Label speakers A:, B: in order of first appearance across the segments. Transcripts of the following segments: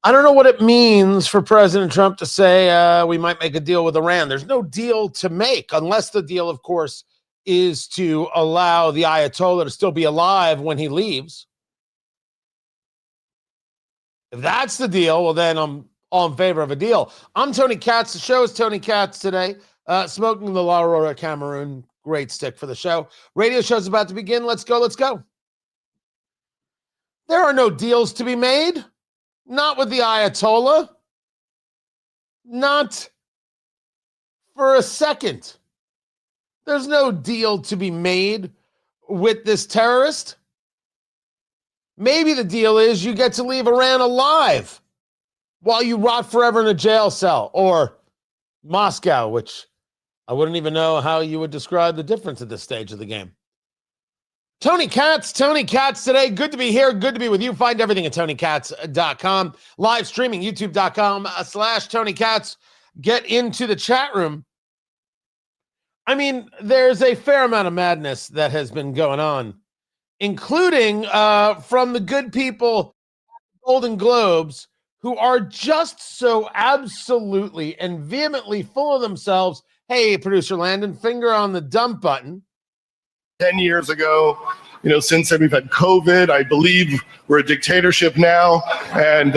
A: I don't know what it means for President Trump to say we might make a deal with Iran. There's no deal to make unless the deal, of course, is to allow the Ayatollah to still be alive when he leaves. If that's the deal, well, then I'm all in favor of a deal. I'm Tony Katz. The show is Tony Katz today. Smoking the La Aurora Cameroon. Great stick for the show. Radio show's about to begin. Let's go. Let's go. There are no deals to be made. Not with the Ayatollah. Not for a second. There's no deal to be made with this terrorist. Maybe the deal is you get to leave Iran alive while you rot forever in a jail cell, or Moscow, which I wouldn't even know how you would describe the difference at this stage of the game. Tony Katz today. Good to be here. Good to be with you. Find everything at TonyKatz.com. Live streaming, YouTube.com/Tony Katz. Get into the chat room. I mean, there's a fair amount of madness that has been going on, including from the good people, Golden Globes, who are just so absolutely and vehemently full of themselves. Hey, producer Landon, finger on the dump button.
B: 10 years ago, since then we've had COVID. I believe we're a dictatorship now. And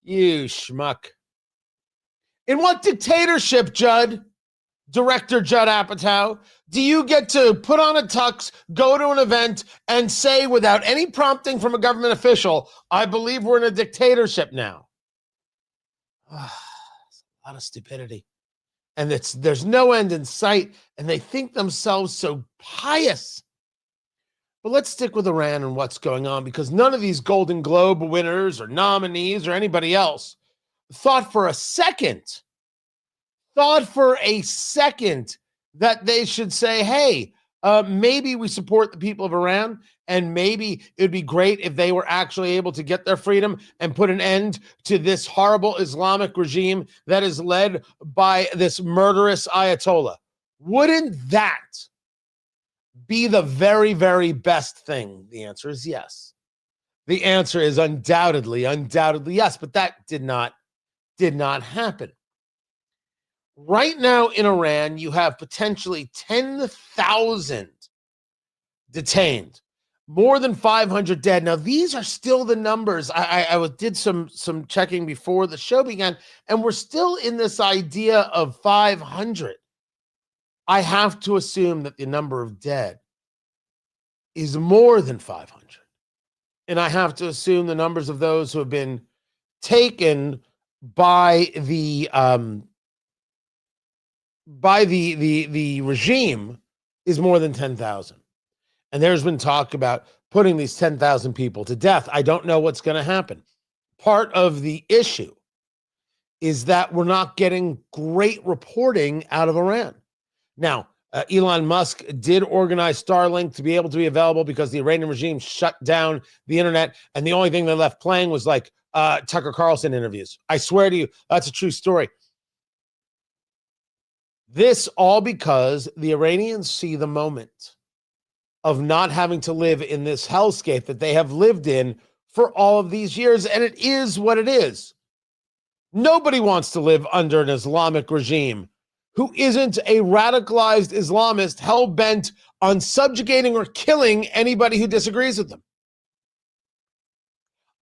A: you schmuck. In what dictatorship, Judd? Director Judd Apatow, do you get to put on a tux, go to an event, and say without any prompting from a government official, I believe we're in a dictatorship now? A lot of stupidity. And there's no end in sight, and they think themselves so pious. But let's stick with Iran and what's going on, because none of these Golden Globe winners or nominees or anybody else thought for a second that they should say, hey, maybe we support the people of Iran, and maybe it would be great if they were actually able to get their freedom and put an end to this horrible Islamic regime that is led by this murderous Ayatollah. Wouldn't that be the very, very best thing? The answer is yes. The answer is undoubtedly yes, but that did not happen. Right now in Iran, you have potentially 10,000 detained, more than 500 dead. Now, these are still the numbers. I did some checking before the show began, and we're still in this idea of 500. I have to assume that the number of dead is more than 500. And I have to assume the numbers of those who have been taken by the regime is more than 10,000. And there's been talk about putting these 10,000 people to death. I don't know what's going to happen. Part of the issue is that we're not getting great reporting out of Iran. Now, Elon Musk did organize Starlink to be able to be available because the Iranian regime shut down the internet, and the only thing they left playing was like Tucker Carlson interviews. I swear to you, that's a true story. This all because the Iranians see the moment of not having to live in this hellscape that they have lived in for all of these years, and it is what it is. Nobody wants to live under an Islamic regime who isn't a radicalized Islamist hell-bent on subjugating or killing anybody who disagrees with them.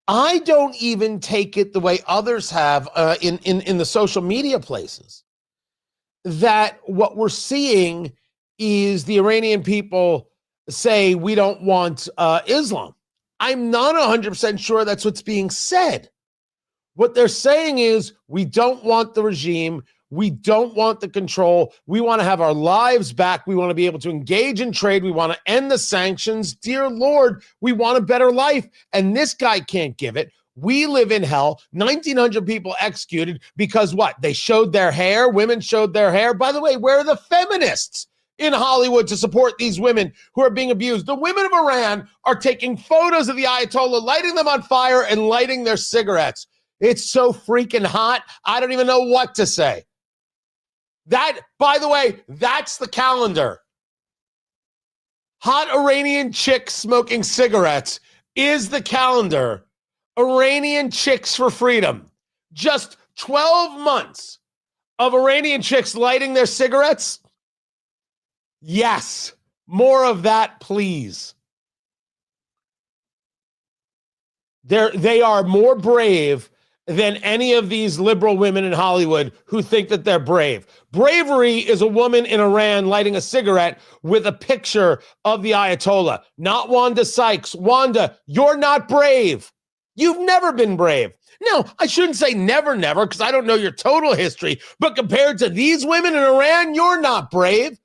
A: I don't even take it the way others have in the social media places, that what we're seeing is the Iranian people say we don't want Islam. I'm not 100% sure that's what's being said. What they're saying is we don't want the regime. We don't want the control. We want to have our lives back. We want to be able to engage in trade. We want to end the sanctions. Dear Lord, we want a better life. And this guy can't give it. We live in hell. 1,900 people executed because what? They showed their hair. Women showed their hair. By the way, where are the feminists in Hollywood to support these women who are being abused? The women of Iran are taking photos of the Ayatollah, lighting them on fire and lighting their cigarettes. It's so freaking hot. I don't even know what to say. That, by the way, that's the calendar. Hot Iranian chicks smoking cigarettes is the calendar Iranian chicks for freedom. Just 12 months of Iranian chicks lighting their cigarettes? Yes. More of that, please. They are more brave than any of these liberal women in Hollywood who think that they're brave. Bravery is a woman in Iran lighting a cigarette with a picture of the Ayatollah, not Wanda Sykes. Wanda, you're not brave. You've never been brave. No, I shouldn't say never, because I don't know your total history, but compared to these women in Iran, you're not brave.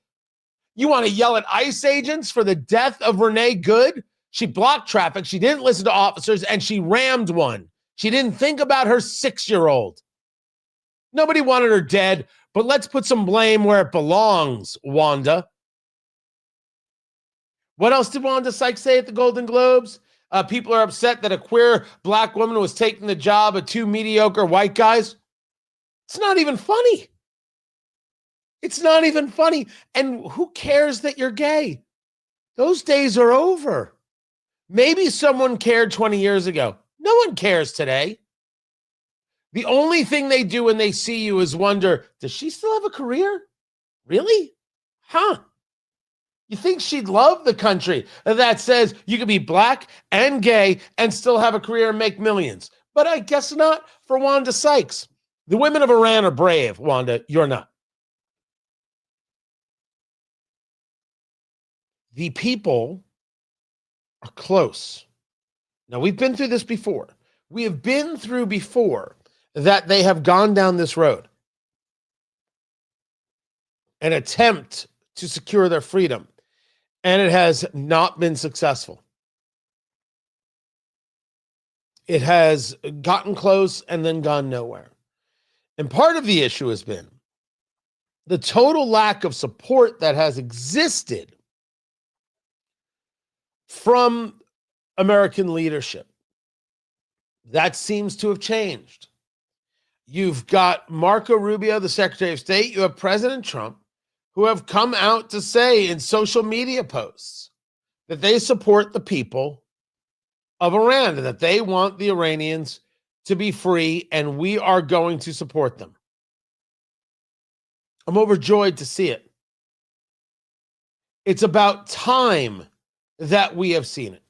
A: You want to yell at ICE agents for the death of Renee Good? She blocked traffic, she didn't listen to officers, and she rammed one. She didn't think about her 6-year-old. Nobody wanted her dead, but let's put some blame where it belongs, Wanda. What else did Wanda Sykes say at the Golden Globes? People are upset that a queer black woman was taking the job of 2 mediocre white guys. It's not even funny. It's not even funny. And who cares that you're gay? Those days are over. Maybe someone cared 20 years ago. No one cares today. The only thing they do when they see you is wonder, does she still have a career? Really? Huh? You think she'd love the country that says you can be black and gay and still have a career and make millions? But I guess not for Wanda Sykes. The women of Iran are brave, Wanda. You're not. The people are close. Now, we've been through this before. We have been through before that they have gone down this road. An attempt to secure their freedom. And it has not been successful. It has gotten close and then gone nowhere. And part of the issue has been the total lack of support that has existed from American leadership. That seems to have changed. You've got Marco Rubio, the Secretary of State. You have President Trump, who have come out to say in social media posts that they support the people of Iran and that they want the Iranians to be free, and we are going to support them. I'm overjoyed to see it. It's about time that we have seen it.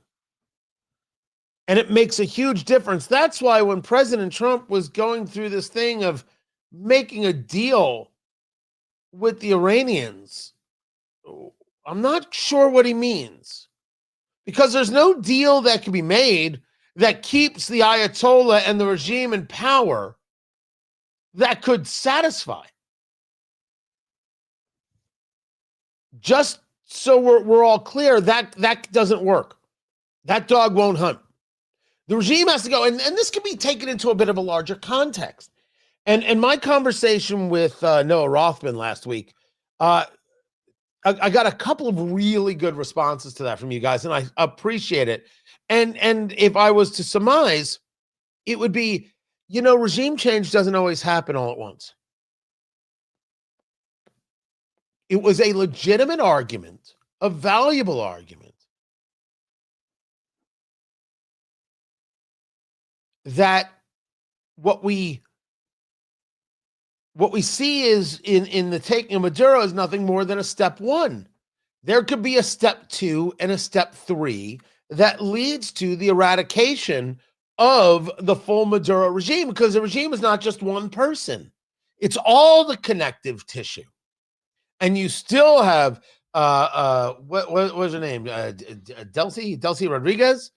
A: And it makes a huge difference. That's why when President Trump was going through this thing of making a deal with the Iranians, I'm not sure what he means. Because there's no deal that can be made that keeps the Ayatollah and the regime in power that could satisfy. Just so we're all clear, that doesn't work. That dog won't hunt. The regime has to go, and this can be taken into a bit of a larger context. And my conversation with Noah Rothman last week, I got a couple of really good responses to that from you guys, and I appreciate it. And if I was to surmise, it would be, regime change doesn't always happen all at once. It was a legitimate argument, a valuable argument, that what we see is in the taking of Maduro is nothing more than a step one. There could be a step 2 and a step 3 that leads to the eradication of the full Maduro regime, because the regime is not just one person. It's all the connective tissue. And you still have, what was her name? Delcy Rodriguez,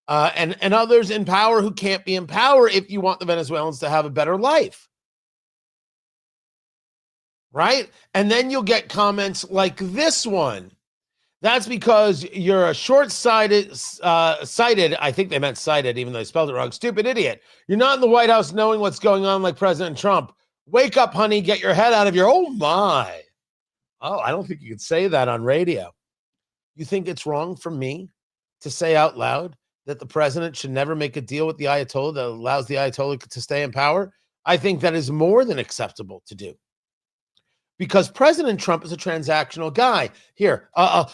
A: and others in power who can't be in power if you want the Venezuelans to have a better life. Right? And then you'll get comments like this one. That's because you're a short-sighted, I think they meant sighted, even though they spelled it wrong, stupid idiot. You're not in the White House knowing what's going on like President Trump. Wake up, honey, get your head out of your, oh my. Oh, I don't think you could say that on radio. You think it's wrong for me to say out loud that the president should never make a deal with the Ayatollah that allows the Ayatollah to stay in power? I think that is more than acceptable to do. Because President Trump is a transactional guy. Here,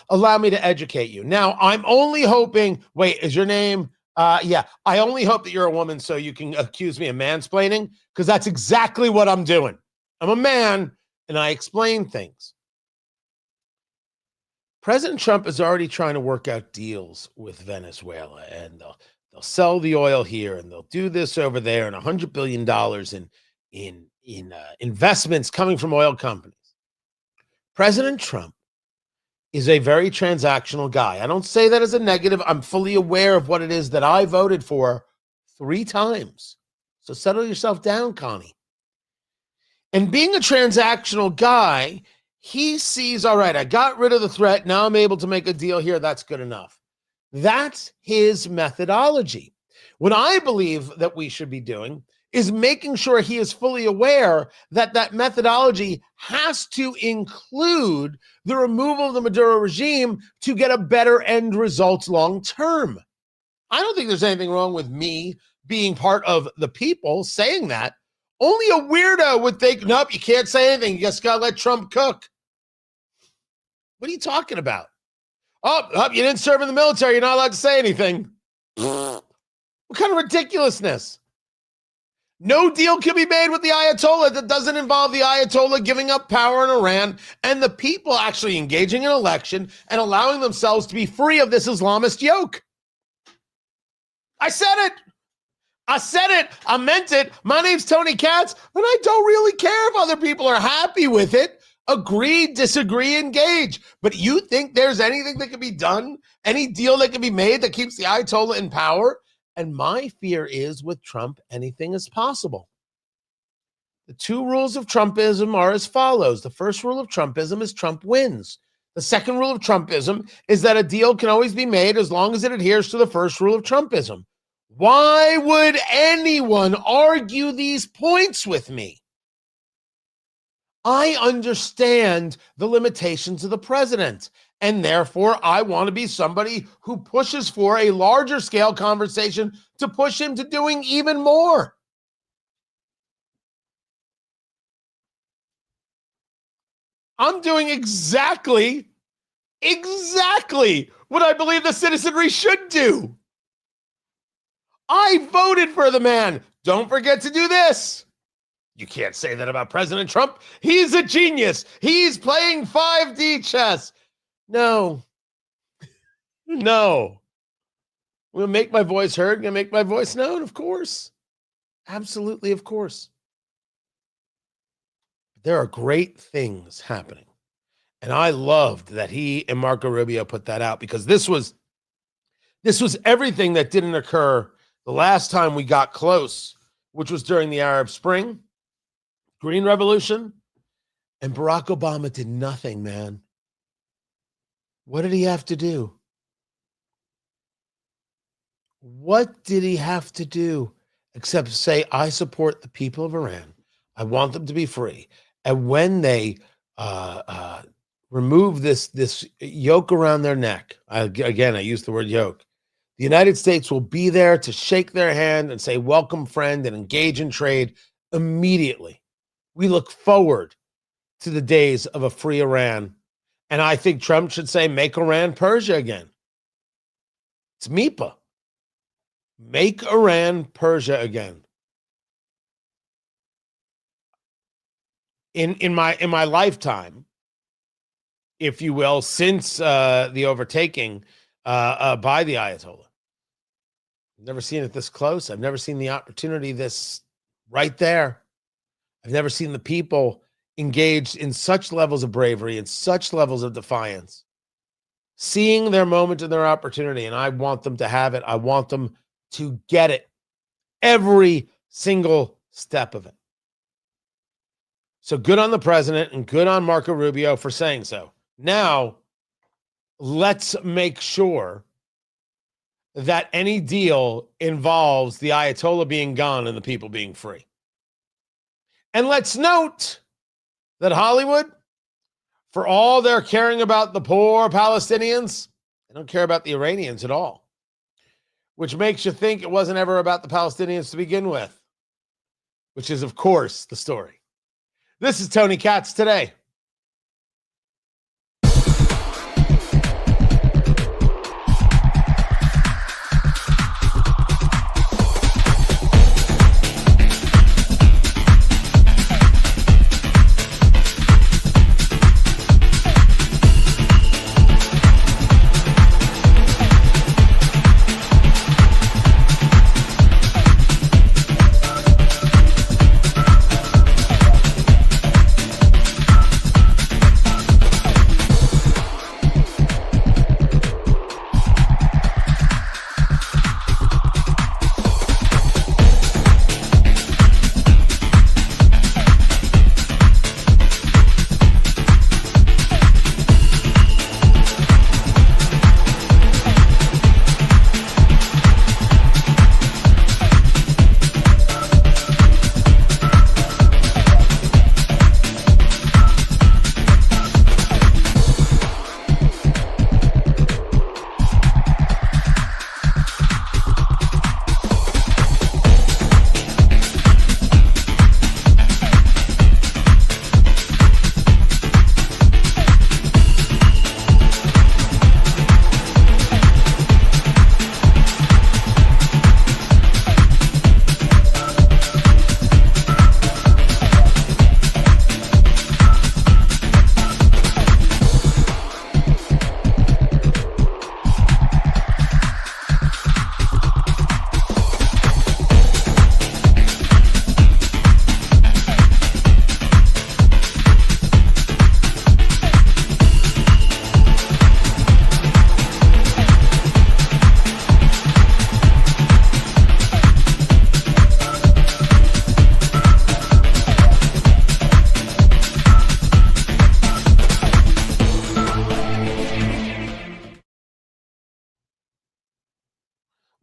A: allow me to educate you. Now, I'm only hoping, wait, is your name Yeah, I only hope that you're a woman so you can accuse me of mansplaining, because that's exactly what I'm doing. I'm a man, and I explain things. President Trump is already trying to work out deals with Venezuela, and they'll sell the oil here, and they'll do this over there, and $100 billion in investments coming from oil companies. President Trump is a very transactional guy. I don't say that as a negative. I'm fully aware of what it is that I voted for 3 times. So settle yourself down, Connie. And being a transactional guy, he sees, all right, I got rid of the threat. Now I'm able to make a deal here. That's good enough. That's his methodology. What I believe that we should be doing is making sure he is fully aware that that methodology has to include the removal of the Maduro regime to get a better end result long term. I don't think there's anything wrong with me being part of the people saying that. Only a weirdo would think, nope, you can't say anything. You just got to let Trump cook. What are you talking about? Oh, you didn't serve in the military. You're not allowed to say anything. What kind of ridiculousness? No deal can be made with the Ayatollah that doesn't involve the Ayatollah giving up power in Iran and the people actually engaging in an election and allowing themselves to be free of this Islamist yoke. I said it. I meant it. My name's Tony Katz, and I don't really care if other people are happy with it. Agree, disagree, engage. But you think there's anything that can be done, any deal that can be made that keeps the Ayatollah in power? And my fear is with Trump, anything is possible. The 2 rules of Trumpism are as follows. The first rule of Trumpism is Trump wins. The second rule of Trumpism is that a deal can always be made as long as it adheres to the first rule of Trumpism. Why would anyone argue these points with me? I understand the limitations of the president, and therefore I want to be somebody who pushes for a larger scale conversation to push him to doing even more. I'm doing exactly what I believe the citizenry should do. I voted for the man. Don't forget to do this. You can't say that about President Trump. He's a genius. He's playing 5D chess. No. I'm going to make my voice heard. I'm going to make my voice known, of course. Absolutely, of course. There are great things happening. And I loved that he and Marco Rubio put that out, because this was everything that didn't occur the last time we got close, which was during the Arab Spring, Green Revolution, and Barack Obama did nothing, man. What did he have to do? What did he have to do except say, I support the people of Iran. I want them to be free. And when they remove this yoke around their neck, I use the word yoke, the United States will be there to shake their hand and say, welcome, friend, and engage in trade immediately. We look forward to the days of a free Iran. And I think Trump should say, make Iran Persia again. It's MIPA. Make Iran Persia again. In my lifetime, if you will, since the overtaking by the Ayatollah, I've never seen it this close. I've never seen the opportunity this right there. I've never seen the people engaged in such levels of bravery and such levels of defiance, seeing their moment and their opportunity. And I want them to have it. I want them to get it. Every single step of it. So good on the president and good on Marco Rubio for saying so. Now, let's make sure that any deal involves the Ayatollah being gone and the people being free. And let's note that Hollywood, for all their caring about the poor Palestinians, they don't care about the Iranians at all, which makes you think it wasn't ever about the Palestinians to begin with, which is, of course, the story. This is Tony Katz Today.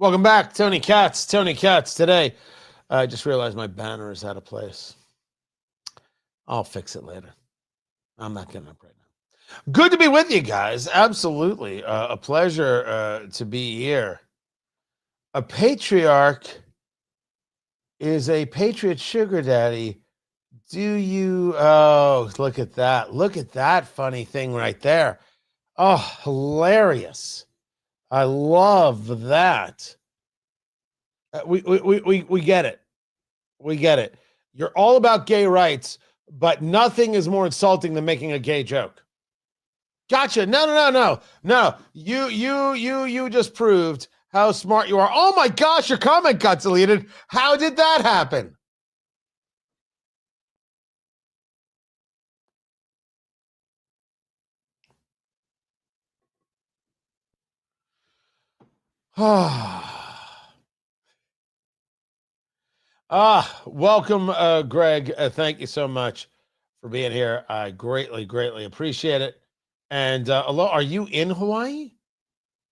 A: Welcome back, Tony Katz. Tony Katz today. I just realized my banner is out of place. I'll fix it later. I'm not getting up right now. Good to be with you guys. Absolutely. A pleasure to be here. A patriarch is a patriot sugar daddy. Do you? Oh, look at that. Look at that funny thing right there. Oh, hilarious. I love that. We get it. We get it. You're all about gay rights, but nothing is more insulting than making a gay joke. Gotcha. No. You just proved how smart you are. Oh my gosh, your comment got deleted. How did that happen? Welcome, Greg. Thank you so much for being here. I greatly appreciate it. And hello, are you in Hawaii?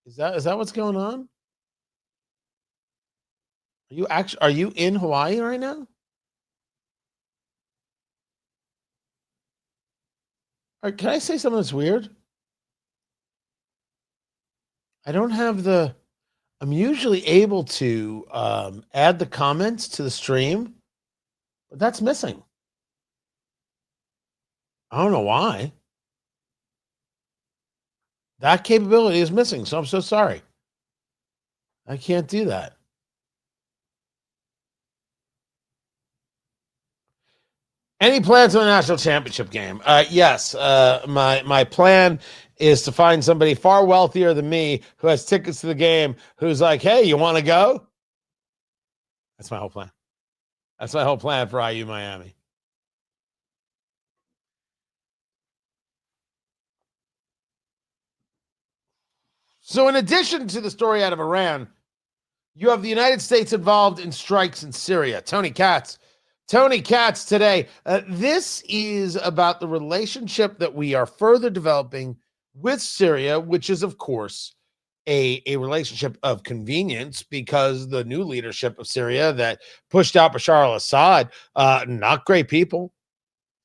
A: Is that what's going on? Are you in Hawaii right now? Can I say something that's weird? I don't have I'm usually able to add the comments to the stream, but that's missing. I don't know why. That capability is missing, so I'm so sorry. I can't do that. Any plans on a national championship game? Yes. My plan is to find somebody far wealthier than me who has tickets to the game, who's like, hey, you want to go? That's my whole plan. That's my whole plan for IU Miami. So in addition to the story out of Iran, you have the United States involved in strikes in Syria. Tony Katz today. This is about the relationship that we are further developing with Syria, which is, of course, a relationship of convenience because the new leadership of Syria that pushed out Bashar al-Assad, not great people.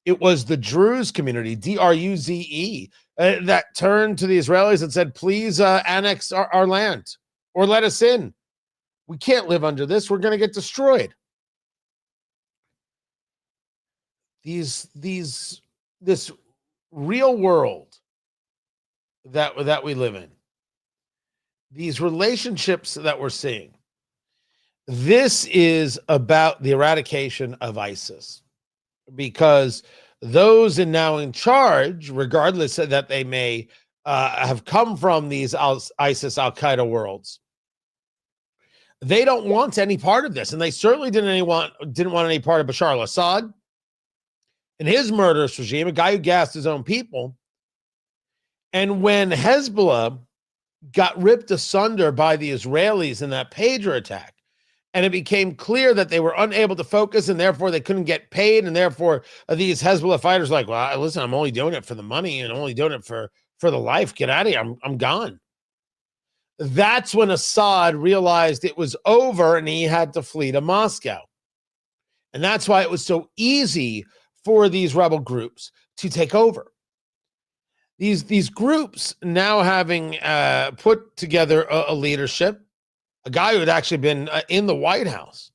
A: It was the Druze community, D-R-U-Z-E, that turned to the Israelis and said, please annex our land or let us in. We can't live under this. We're going to get destroyed. This real world that we live in, these relationships that we're seeing, this is about the eradication of ISIS, because those now in charge, regardless of that they may have come from these ISIS Al-Qaeda worlds, they don't want any part of this, and they certainly didn't want any part of Bashar al-Assad and his murderous regime, a guy who gassed his own people. And when Hezbollah got ripped asunder by the Israelis in that pager attack, and it became clear that they were unable to focus and therefore they couldn't get paid, and therefore these Hezbollah fighters were like, well, listen, I'm only doing it for the money and I'm only doing it for the life. Get out of here. I'm gone. That's when Assad realized it was over and he had to flee to Moscow. And that's why it was so easy for these rebel groups to take over. These groups now having put together a leadership, a guy who had actually been in the White House.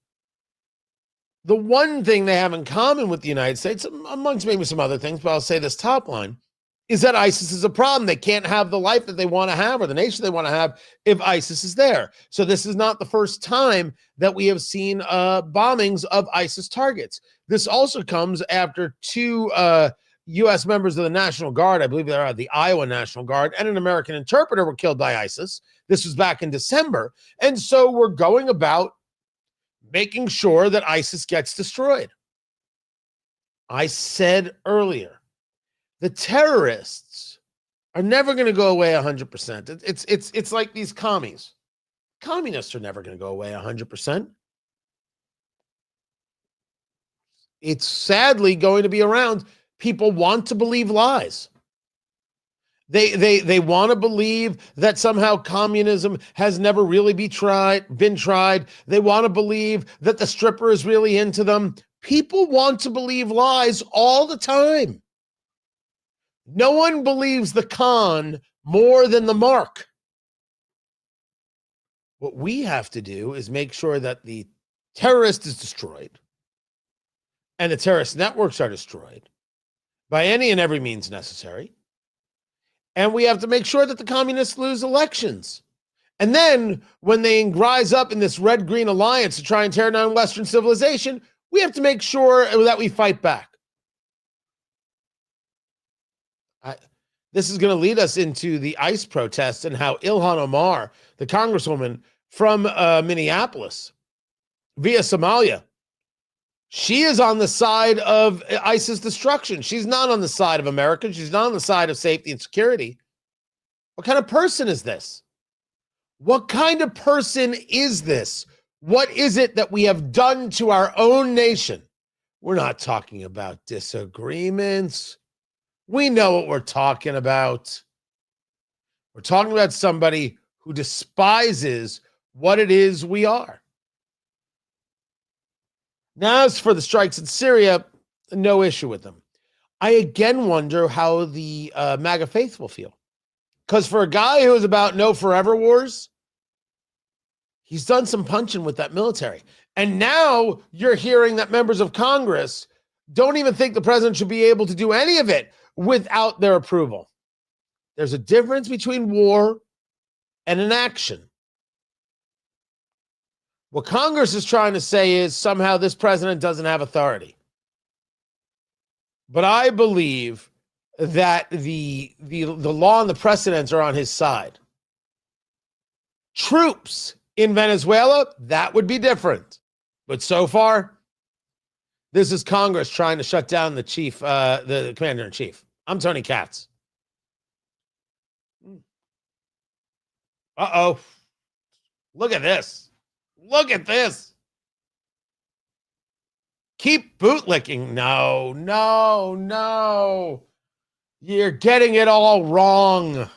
A: The one thing they have in common with the United States, amongst maybe some other things, but I'll say this top line, is that ISIS is a problem. They can't have the life that they want to have or the nation they want to have if ISIS is there. So this is not the first time that we have seen bombings of ISIS targets. This also comes after two U.S. members of the National Guard, I believe they are the Iowa National Guard, and an American interpreter were killed by ISIS. This was back in December. And so we're going about making sure that ISIS gets destroyed. I said earlier, the terrorists are never going to go away 100%. It's like these commies. Communists are never going to go away 100%. It's sadly going to be around. People want to believe lies. They want to believe that somehow communism has never really been tried. They want to believe that the stripper is really into them. People want to believe lies all the time. No one believes the con more than the mark. What we have to do is make sure that the terrorist is destroyed and the terrorist networks are destroyed by any and every means necessary. And we have to make sure that the communists lose elections. And then when they rise up in this red-green alliance to try and tear down Western civilization, we have to make sure that we fight back. This is going to lead us into the ICE protests and how Ilhan Omar, the congresswoman from Minneapolis, via Somalia, she is on the side of ISIS destruction. She's not on the side of America. She's not on the side of safety and security. What kind of person is this? What kind of person is this? What is it that we have done to our own nation? We're not talking about disagreements. We know what we're talking about. We're talking about somebody who despises what it is we are. Now, as for the strikes in Syria, no issue with them. I again wonder how the MAGA faithful feel. Because for a guy who is about no forever wars, he's done some punching with that military. And now you're hearing that members of Congress don't even think the president should be able to do any of it without their approval. There's a difference between war and an action. What Congress is trying to say is somehow this president doesn't have authority. But I believe that the law and the precedents are on his side. Troops in Venezuela, that would be different. But so far, this is Congress trying to shut down the chief, the commander-in-chief. I'm Tony Katz. Uh-oh. Look at this. Look at this. Keep bootlicking. No, no, no. You're getting it all wrong.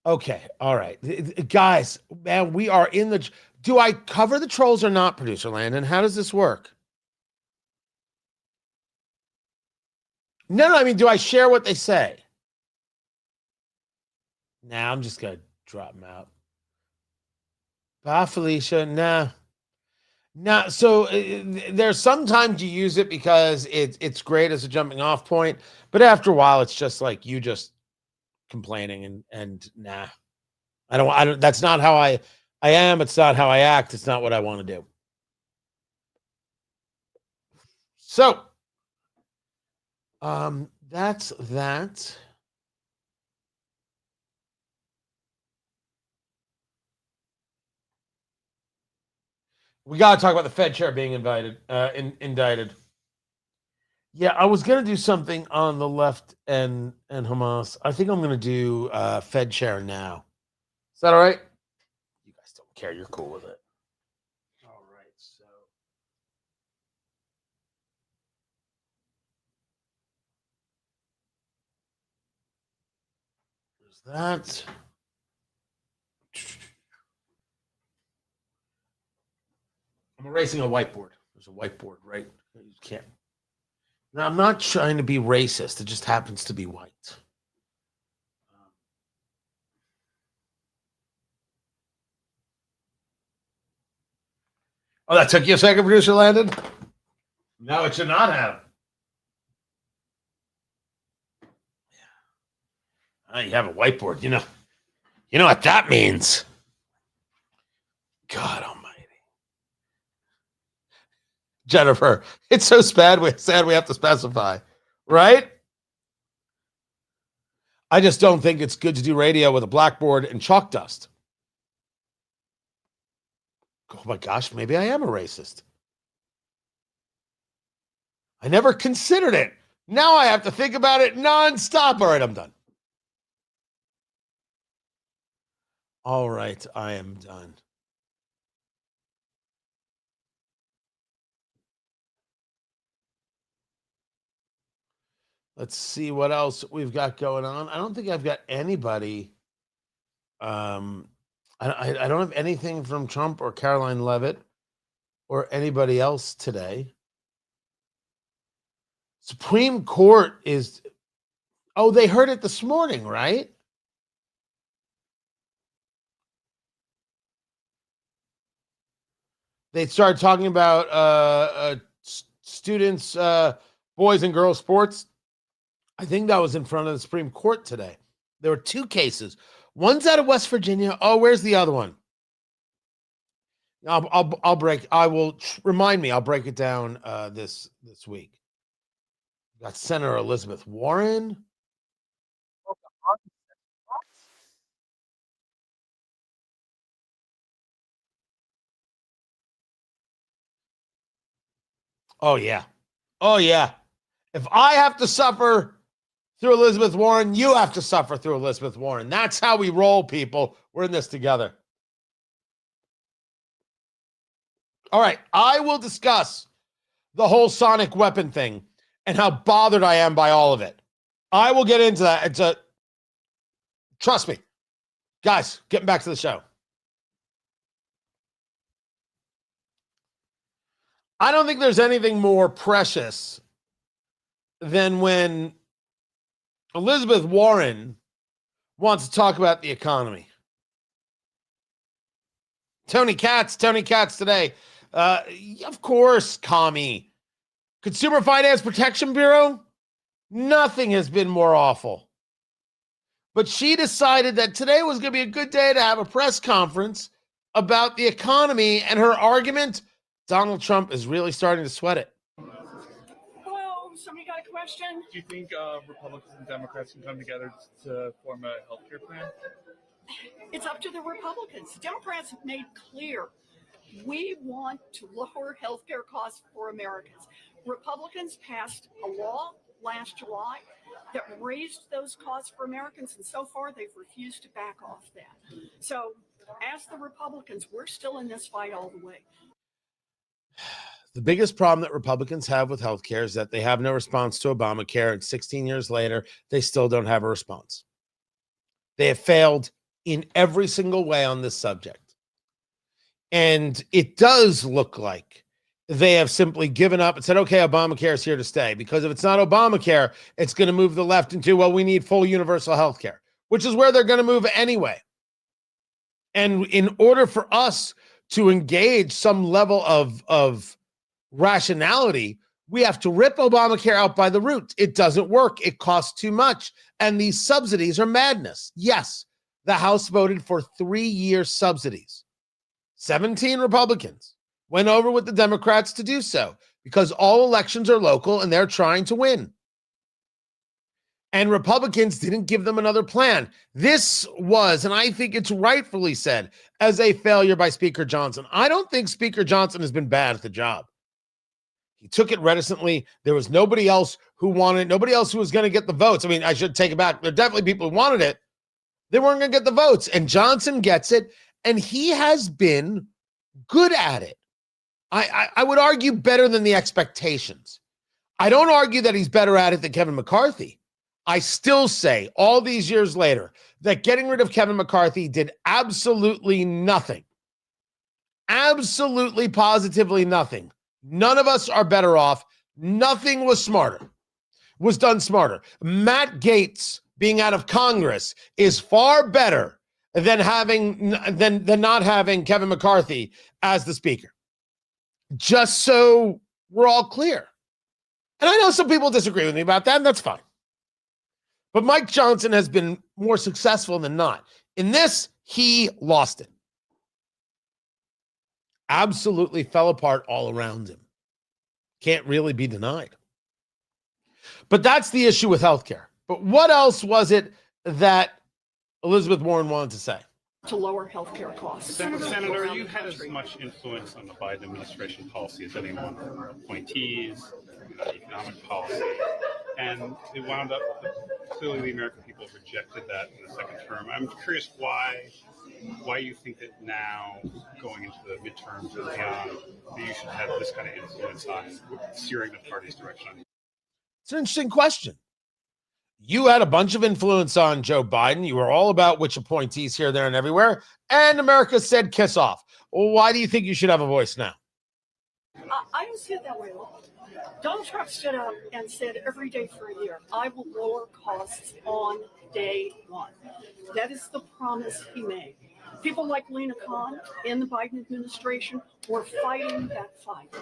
A: Okay, all right. Guys, man, we are in the... Do I cover the trolls or not, Producer Landon? How does this work? No, I mean, do I share what they say? Nah, I'm just going to drop them out. Bye, Felicia. Nah. Nah, so there's sometimes you use it because it's great as a jumping off point, but after a while, it's just like you just complaining and nah. I don't, that's not how I am. It's not how I act. It's not what I want to do. So, that's that. We got to talk about the Fed chair being indicted. Yeah, I was going to do something on the left and Hamas. I think I'm going to do Fed chair now. Is that all right? You guys don't care. You're cool with it. All right, so. There's that. I'm erasing a whiteboard. There's a whiteboard, right? You can't. Now, I'm not trying to be racist. It just happens to be white. Oh, that took you a second, Producer Landon? No, it should not have. Oh, you have a whiteboard. You know what that means. God almighty. Jennifer, it's so sad we have to specify, right? I just don't think it's good to do radio with a blackboard and chalk dust. Oh my gosh, maybe I am a racist. I never considered it. Now I have to think about it nonstop. All right, I'm done. All right, I am done. Let's see what else we've got going on. I don't think I've got anybody. I don't have anything from Trump or Caroline Levitt or anybody else today. Supreme Court is, oh, they heard it this morning, right? They started talking about students, boys and girls sports. I think that was in front of the Supreme Court today. There were two cases. One's out of West Virginia. Oh, where's the other one? I'll break. Remind me. I'll break it down this week. Got Senator Elizabeth Warren. Oh yeah. Oh yeah. If I have to suffer through Elizabeth Warren, you have to suffer through Elizabeth Warren. That's how we roll, people. We're in this together. All right. I will discuss the whole sonic weapon thing and how bothered I am by all of it. I will get into that. Trust me. Guys, getting back to the show. I don't think there's anything more precious than when Elizabeth Warren wants to talk about the economy. Tony Katz today. Of course, commie. Consumer Finance Protection Bureau, nothing has been more awful. But she decided that today was going to be a good day to have a press conference about the economy, and her argument, Donald Trump is really starting to sweat it.
C: Hello, somebody got a question?
D: Do you think Republicans and Democrats can come together to form a healthcare plan?
C: It's up to the Republicans. Democrats have made clear we want to lower healthcare costs for Americans. Republicans passed a law last July that raised those costs for Americans, and so far they've refused to back off that. So, as the Republicans, we're still in this fight all the way.
A: The biggest problem that Republicans have with healthcare is that they have no response to Obamacare, and 16 years later, they still don't have a response. They have failed in every single way on this subject. And it does look like they have simply given up and said, okay, Obamacare is here to stay. Because if it's not Obamacare, it's going to move the left into, well, we need full universal health care, which is where they're going to move anyway. And in order for us to engage some level of rationality, we have to rip Obamacare out by the roots. It doesn't work. It costs too much. And these subsidies are madness. Yes, the House voted for 3-year subsidies. 17 Republicans went over with the Democrats to do so because all elections are local and they're trying to win. And Republicans didn't give them another plan. This was, and I think it's rightfully said, as a failure by Speaker Johnson. I don't think Speaker Johnson has been bad at the job. He took it reticently. There was nobody else who wanted it, nobody else who was going to get the votes. I mean, I should take it back. There are definitely people who wanted it. They weren't going to get the votes. And Johnson gets it, and he has been good at it. I would argue better than the expectations. I don't argue that he's better at it than Kevin McCarthy. I still say, all these years later, that getting rid of Kevin McCarthy did absolutely nothing. Absolutely, positively nothing. None of us are better off. Nothing was done smarter. Matt Gaetz being out of Congress is far better than not having Kevin McCarthy as the speaker. Just so we're all clear. And I know some people disagree with me about that, and that's fine. But Mike Johnson has been more successful than not. In this, he lost it. Absolutely fell apart all around him. Can't really be denied. But that's the issue with healthcare. But what else was it that Elizabeth Warren wanted to say?
C: To lower healthcare costs.
D: Senator, you had as much influence on the Biden administration policy as anyone from appointees, economic policy, and it wound up, clearly the American people rejected that in the second term. I'm curious why you think that now, going into the midterms and beyond, that you should have this kind of influence on steering the party's direction.
A: It's an interesting question. You had a bunch of influence on Joe Biden. You were all about which appointees here, there, and everywhere. And America said, kiss off. Well, why do you think you should have a voice now?
C: I don't see it that way at all. Donald Trump stood up and said every day for a year, I will lower costs on day one. That is the promise he made. People like Lena Khan in the Biden administration were fighting that fight.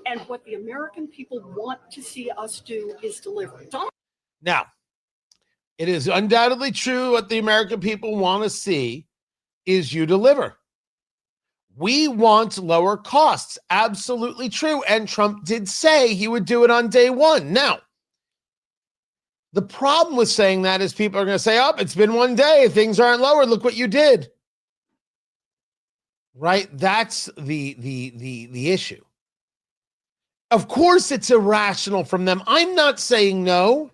C: And what the American people want to see us do is deliver.
A: Now, it is undoubtedly true what the American people want to see is you deliver. We want lower costs. Absolutely true. And Trump did say he would do it on day one. Now, the problem with saying that is people are going to say, oh, it's been one day. Things aren't lower. Look what you did. Right? That's the issue. Of course, it's irrational from them. I'm not saying no.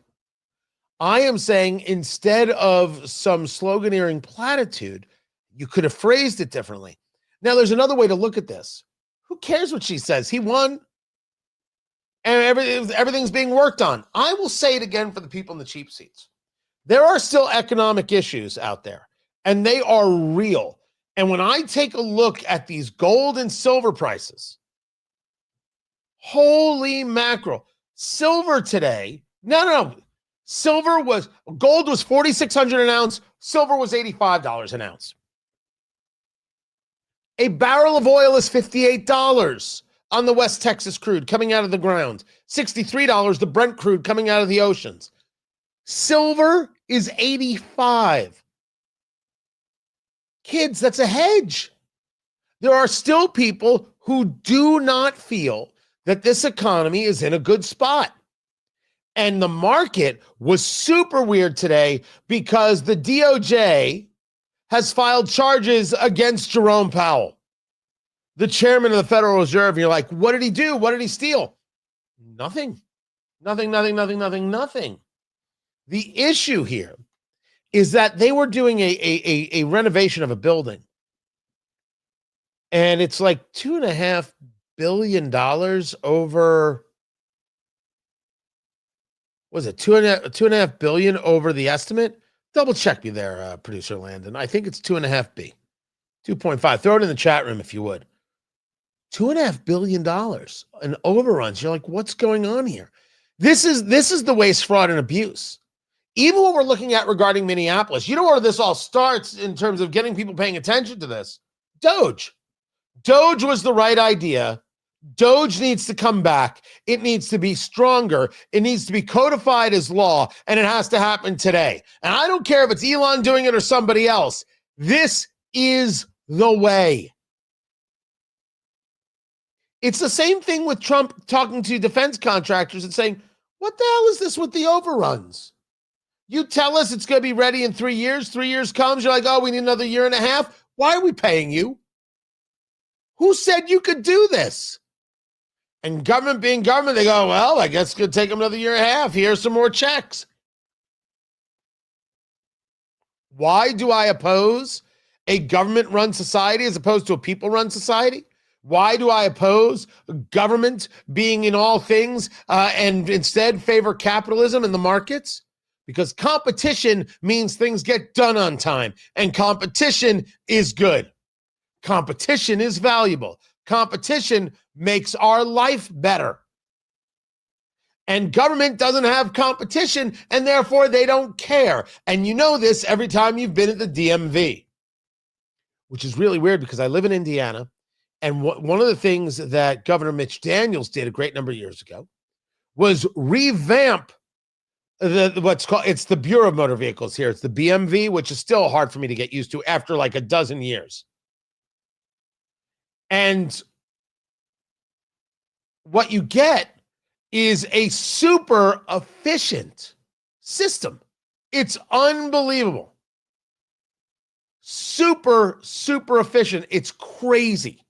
A: I am saying instead of some sloganeering platitude, you could have phrased it differently. Now, there's another way to look at this. Who cares what she says? He won, and everything's being worked on. I will say it again for the people in the cheap seats. There are still economic issues out there, and they are real. And when I take a look at these gold and silver prices, holy mackerel. Silver today, no. Gold was $4,600 an ounce. Silver was $85 an ounce. A barrel of oil is $58 on the West Texas crude coming out of the ground. $63, the Brent crude coming out of the oceans. Silver is $85. Kids, that's a hedge. There are still people who do not feel that this economy is in a good spot. And the market was super weird today because the DOJ has filed charges against Jerome Powell, the chairman of the Federal Reserve. And you're like, what did he do? What did he steal? Nothing. Nothing. The issue here is that they were doing a renovation of a building. And it's like $2.5 billion over, was it $2.5 billion over the estimate? Double check me there, producer Landon. I think it's 2.5 2.5. Throw it in the chat room if you would. $2.5 billion in overruns. You're like, what's going on here? This is the waste, fraud, and abuse. Even what we're looking at regarding Minneapolis, you know where this all starts in terms of getting people paying attention to this? Doge. Doge was the right idea. Doge needs to come back. It needs to be stronger. It needs to be codified as law, and it has to happen today. And I don't care if it's Elon doing it or somebody else. This is the way. It's the same thing with Trump talking to defense contractors and saying, what the hell is this with the overruns? You tell us it's going to be ready in 3 years. 3 years comes, you're like, oh, we need another year and a half. Why are we paying you? Who said you could do this? And government being government, they go, well, I guess it's going to take them another year and a half. Here's some more checks. Why do I oppose a government-run society as opposed to a people-run society? Why do I oppose government being in all things and instead favor capitalism in the markets? Because competition means things get done on time, and competition is good. Competition is valuable. Competition makes our life better. And government doesn't have competition, and therefore they don't care. And you know this every time you've been at the DMV, which is really weird because I live in Indiana. And one of the things that Governor Mitch Daniels did a great number of years ago was revamp it's the Bureau of Motor Vehicles here. It's the BMV, which is still hard for me to get used to after like a dozen years. And what you get is a super efficient system. It's unbelievable. Super efficient. It's crazy.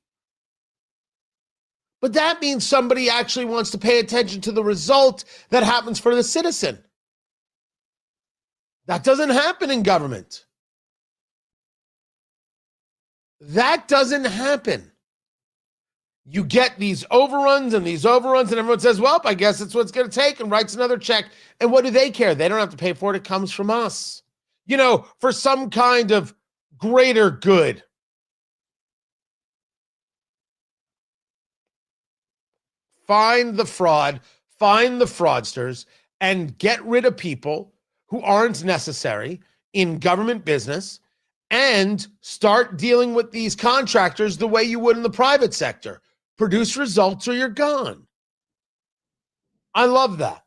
A: But that means somebody actually wants to pay attention to the result that happens for the citizen. That doesn't happen in government. That doesn't happen. you get these overruns, and everyone says, well, I guess it's what's going to take, and writes another check. And what do they care? They don't have to pay for it. It comes from us, for some kind of greater good. Find the fraud, find the fraudsters, and get rid of people who aren't necessary in government business, and start dealing with these contractors the way you would in the private sector. Produce results or you're gone. I love that.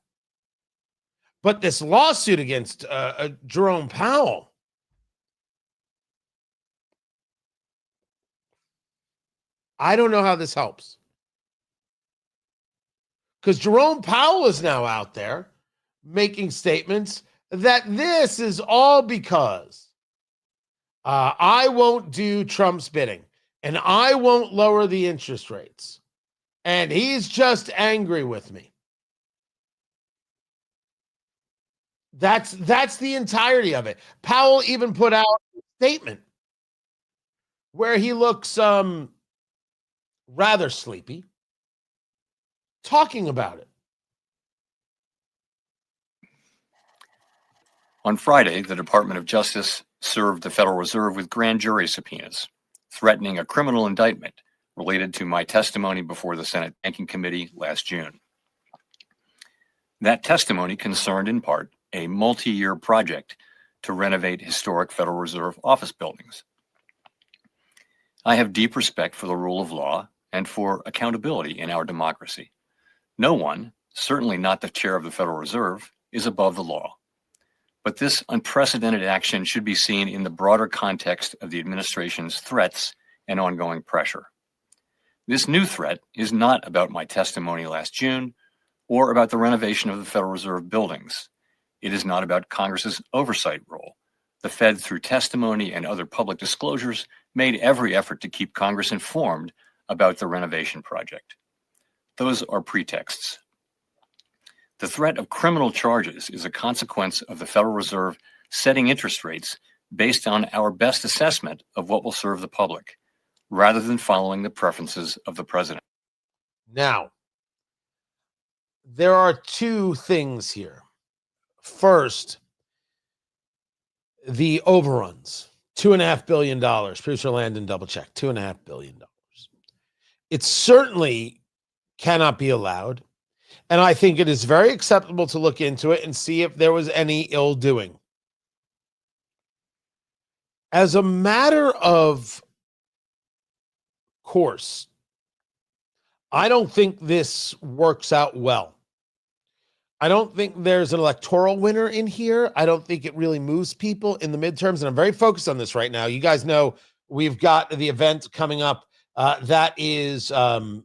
A: But this lawsuit against Jerome Powell, I don't know how this helps. Because Jerome Powell is now out there making statements that this is all because I won't do Trump's bidding and I won't lower the interest rates. And he's just angry with me. That's the entirety of it. Powell even put out a statement where he looks rather sleepy, talking about it.
E: On Friday, the Department of Justice served the Federal Reserve with grand jury subpoenas, threatening a criminal indictment related to my testimony before the Senate Banking Committee last June. That testimony concerned in part a multi-year project to renovate historic Federal Reserve office buildings. I have deep respect for the rule of law and for accountability in our democracy. No one, certainly not the chair of the Federal Reserve, is above the law. But this unprecedented action should be seen in the broader context of the administration's threats and ongoing pressure. This new threat is not about my testimony last June or about the renovation of the Federal Reserve buildings. It is not about Congress's oversight role. The Fed, through testimony and other public disclosures, made every effort to keep Congress informed about the renovation project. Those are pretexts. The threat of criminal charges is a consequence of the Federal Reserve setting interest rates based on our best assessment of what will serve the public, rather than following the preferences of the president.
A: Now, there are two things here. First, the overruns, $2.5 billion. Producer Landon, double check, $2.5 billion. It certainly cannot be allowed. And I think it is very acceptable to look into it and see if there was any ill doing. As a matter of course, I don't think this works out well. I don't think there's an electoral winner in here. I don't think it really moves people in the midterms. And I'm very focused on this right now. You guys know we've got the event coming up that is going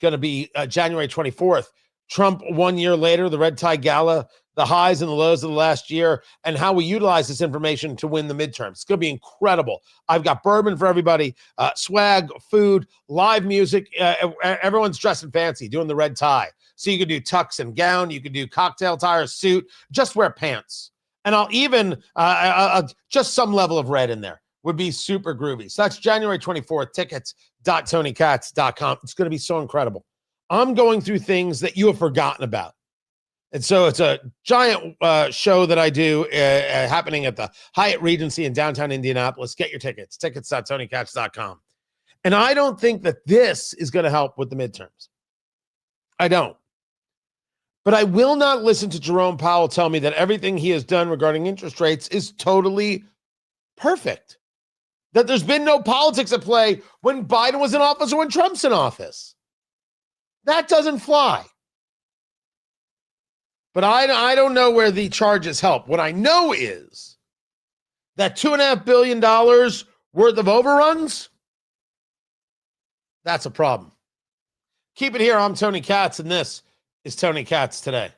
A: to be January 24th. Trump 1 year later, the Red Tie Gala, the highs and the lows of the last year, and how we utilize this information to win the midterms. It's going to be incredible. I've got bourbon for everybody, swag, food, live music. Everyone's dressing fancy, doing the red tie. So you could do tux and gown. You could do cocktail tie or suit. Just wear pants. And I'll even, just some level of red in there would be super groovy. So that's January 24th, tickets.tonykatz.com. It's going to be so incredible. I'm going through things that you have forgotten about. And so it's a giant show that I do happening at the Hyatt Regency in downtown Indianapolis. Get your tickets, tickets.tonykatz.com. And I don't think that this is going to help with the midterms. I don't. But I will not listen to Jerome Powell tell me that everything he has done regarding interest rates is totally perfect. That there's been no politics at play when Biden was in office or when Trump's in office. That doesn't fly. But I don't know where the charges help. What I know is that $2.5 billion worth of overruns, that's a problem. Keep it here. I'm Tony Katz, and this is Tony Katz Today.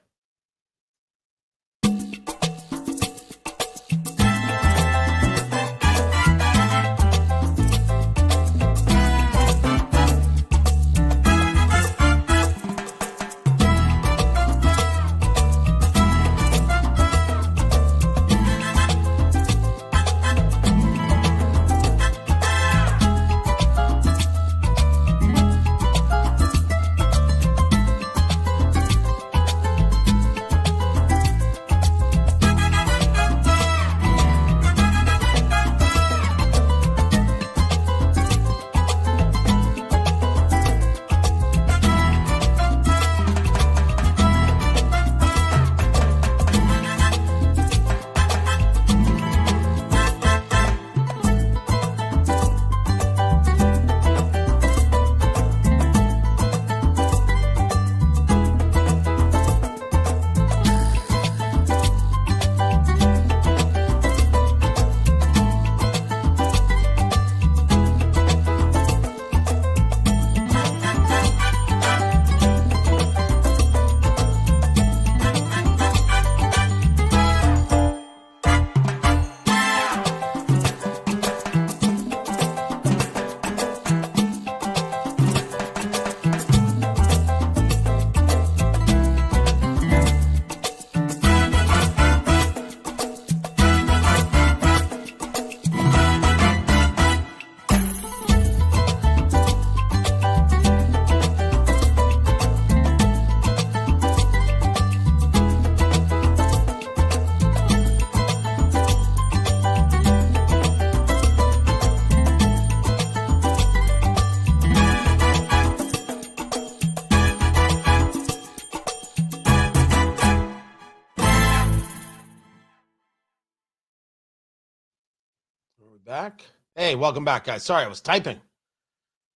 A: Back. Hey, welcome back, guys. Sorry, I was typing.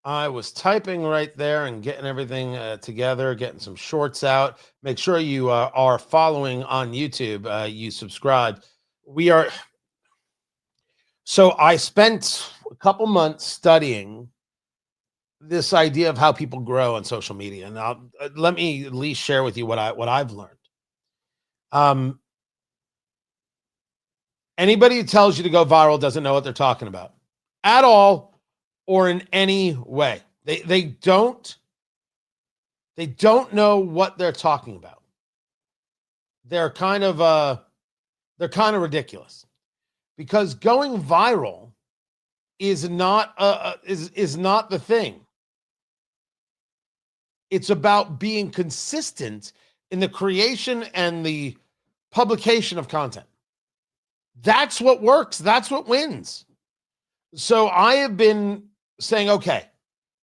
A: Right there and getting everything together, getting some shorts out. Make sure you are following on YouTube. You subscribe. We are. So I spent a couple months studying this idea of how people grow on social media. Now, let me at least share with you what I've learned. Anybody who tells you to go viral doesn't know what they're talking about at all, or in any way. They don't know what they're talking about. They're kind of ridiculous, because going viral is not the thing. It's about being consistent in the creation and the publication of content. That's what works. That's what wins. So I have been saying, okay,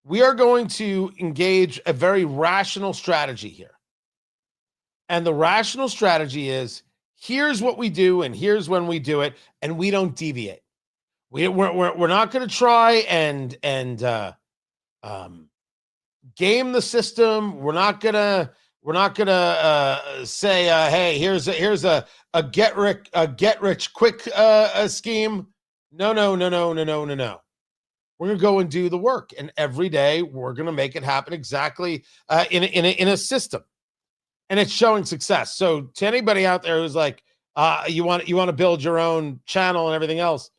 A: we are going to engage a very rational strategy here. And the rational strategy is, here's what we do and here's when we do it, and we don't deviate. We're not going to try and game the system. We're not gonna say, hey, here's a get rich quick scheme. No. We're gonna go and do the work, and every day we're gonna make it happen exactly in a system, and it's showing success. So to anybody out there who's like, you want to build your own channel and everything else,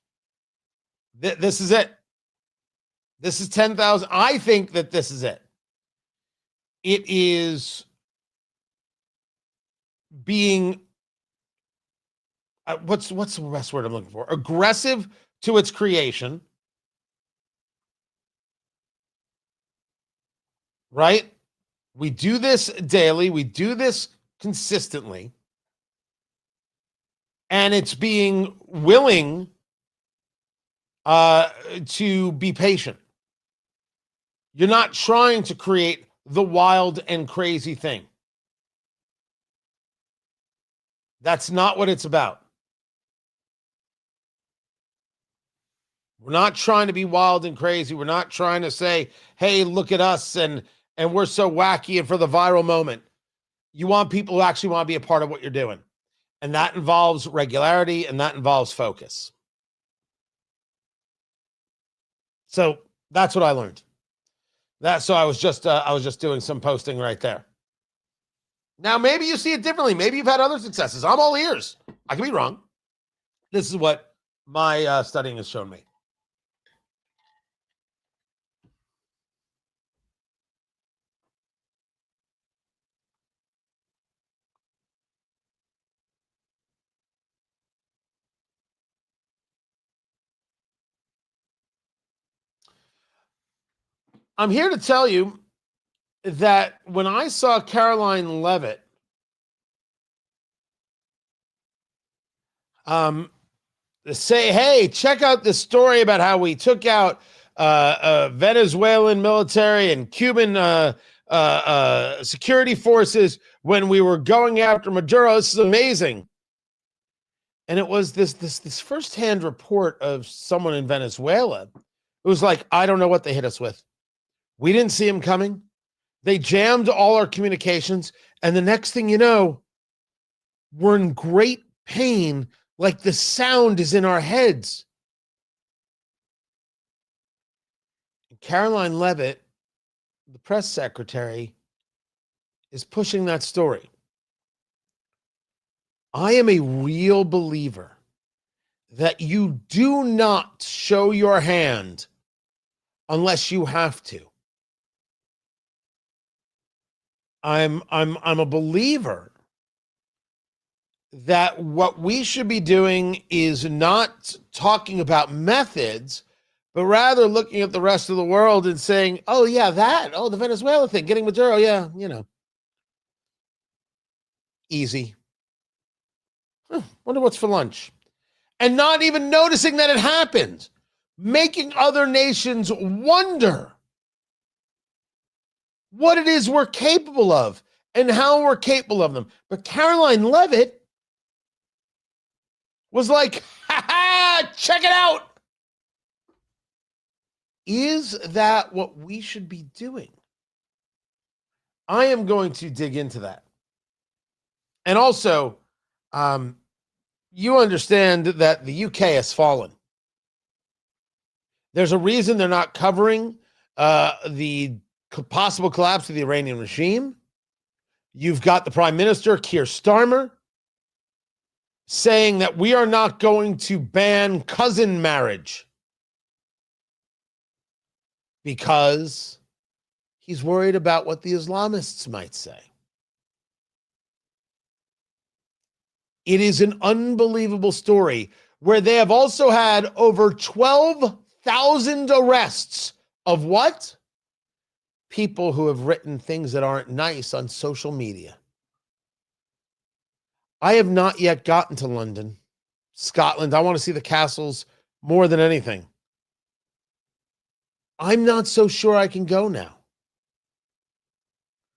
A: this is it. This is 10,000. I think that this is it. It is being what's the best word I'm looking for? Aggressive to its creation, right? We do this daily. We do this consistently, and it's being willing to be patient. You're not trying to create the wild and crazy thing. That's not what it's about. We're not trying to be wild and crazy. We're not trying to say, hey, look at us, and we're so wacky and for the viral moment. You want people who actually want to be a part of what you're doing. And that involves regularity, and that involves focus. So that's what I learned. So I was just doing some posting right there. Now, maybe you see it differently. Maybe you've had other successes. I'm all ears. I can be wrong. This is what my studying has shown me. I'm here to tell you that when I saw Caroline Levitt say, hey, check out this story about how we took out Venezuelan military and Cuban security forces when we were going after Maduro. This is amazing. And it was this firsthand report of someone in Venezuela. It was like, I don't know what they hit us with. We didn't see them coming. They jammed all our communications. And the next thing you know, we're in great pain, like the sound is in our heads. Caroline Levitt, the press secretary, is pushing that story. I am a real believer that you do not show your hand unless you have to. I'm a believer that what we should be doing is not talking about methods, but rather looking at the rest of the world and saying, oh, yeah, the Venezuela thing, getting Maduro, yeah, easy. Wonder what's for lunch. And not even noticing that it happened, making other nations wonder what it is we're capable of and how we're capable of them. But Caroline Levitt was like, check it out. Is that what we should be doing? I am going to dig into that. And also, you understand that the UK has fallen. There's a reason they're not covering the possible collapse of the Iranian regime. You've got the Prime Minister, Keir Starmer, saying that we are not going to ban cousin marriage because he's worried about what the Islamists might say. It is an unbelievable story where they have also had over 12,000 arrests of what? People who have written things that aren't nice on social media. I have not yet gotten to London, Scotland. I want to see the castles more than anything. I'm not so sure I can go now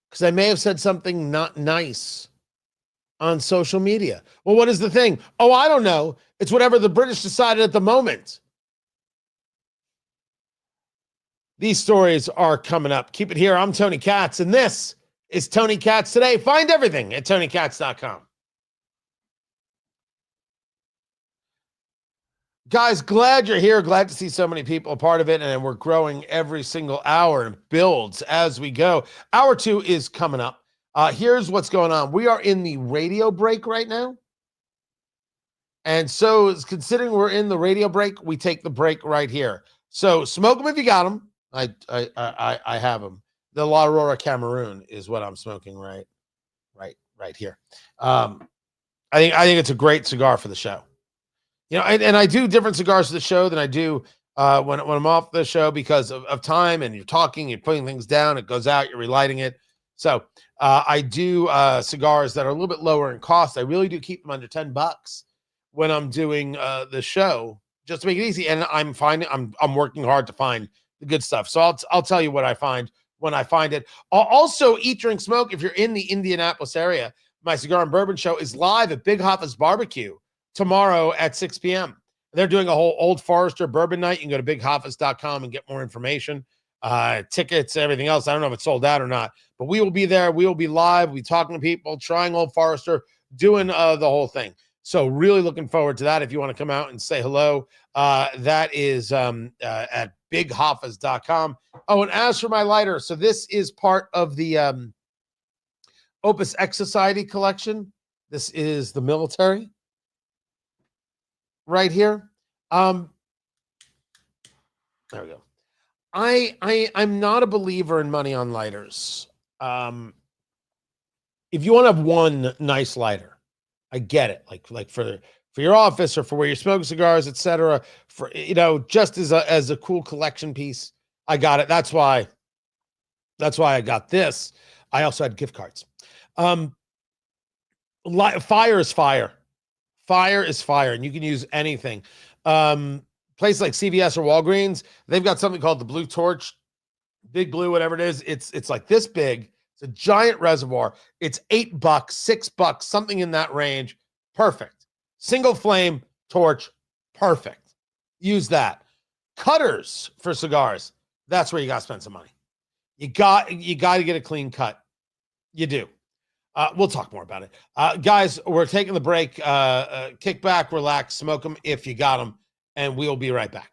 A: because I may have said something not nice on social media. Well, what is the thing? Oh, I don't know. It's whatever the British decided at the moment. These stories are coming up. Keep it here. I'm Tony Katz, and this is Tony Katz Today. Find everything at TonyKatz.com. Guys, glad you're here. Glad to see so many people a part of it, and we're growing every single hour and builds as we go. Hour 2 is coming up. Here's what's going on. We are in the radio break right now. And so considering we're in the radio break, we take the break right here. So smoke them if you got them. I have them. The La Aurora Cameroon is what I'm smoking right here. I think it's a great cigar for the show. You know, and I do different cigars for the show than I do when I'm off the show because of time, and you're talking, you're putting things down, it goes out, you're relighting it. So I do cigars that are a little bit lower in cost. I really do keep them under $10 when I'm doing the show, just to make it easy. And I'm working hard to find the good stuff. So I'll tell you what I find when I find it. Also, Eat, Drink, Smoke. If you're in the Indianapolis area, my Cigar and Bourbon show is live at Big Hoffa's Barbecue tomorrow at 6 p.m. They're doing a whole Old Forester bourbon night. You can go to bighoffas.com and get more information, tickets, everything else. I don't know if it's sold out or not, but we will be there. We will be live. We'll be talking to people, trying Old Forester, doing the whole thing. So really looking forward to that. If you want to come out and say hello, that is at bighoffas.com. Oh, and as for my lighter, so this is part of the Opus X Society collection. This is the military right here. There we go. I'm not a believer in money on lighters. If you want to have one nice lighter, I get it. Like for your office or for where you're smoking cigars, etc. For just as a cool collection piece, I got it. That's why I got this. I also had gift cards. Fire is fire. Fire is fire, and you can use anything. Place like CVS or Walgreens, they've got something called the Blue Torch, Big Blue, whatever it is. It's like this big. It's a giant reservoir. It's $8, $6, something in that range. Perfect. Single flame torch. Perfect. Use that. Cutters for cigars. That's where you got to spend some money. You got to get a clean cut. You do. We'll talk more about it. Guys, we're taking the break. Kick back, relax, smoke them if you got them, and we'll be right back.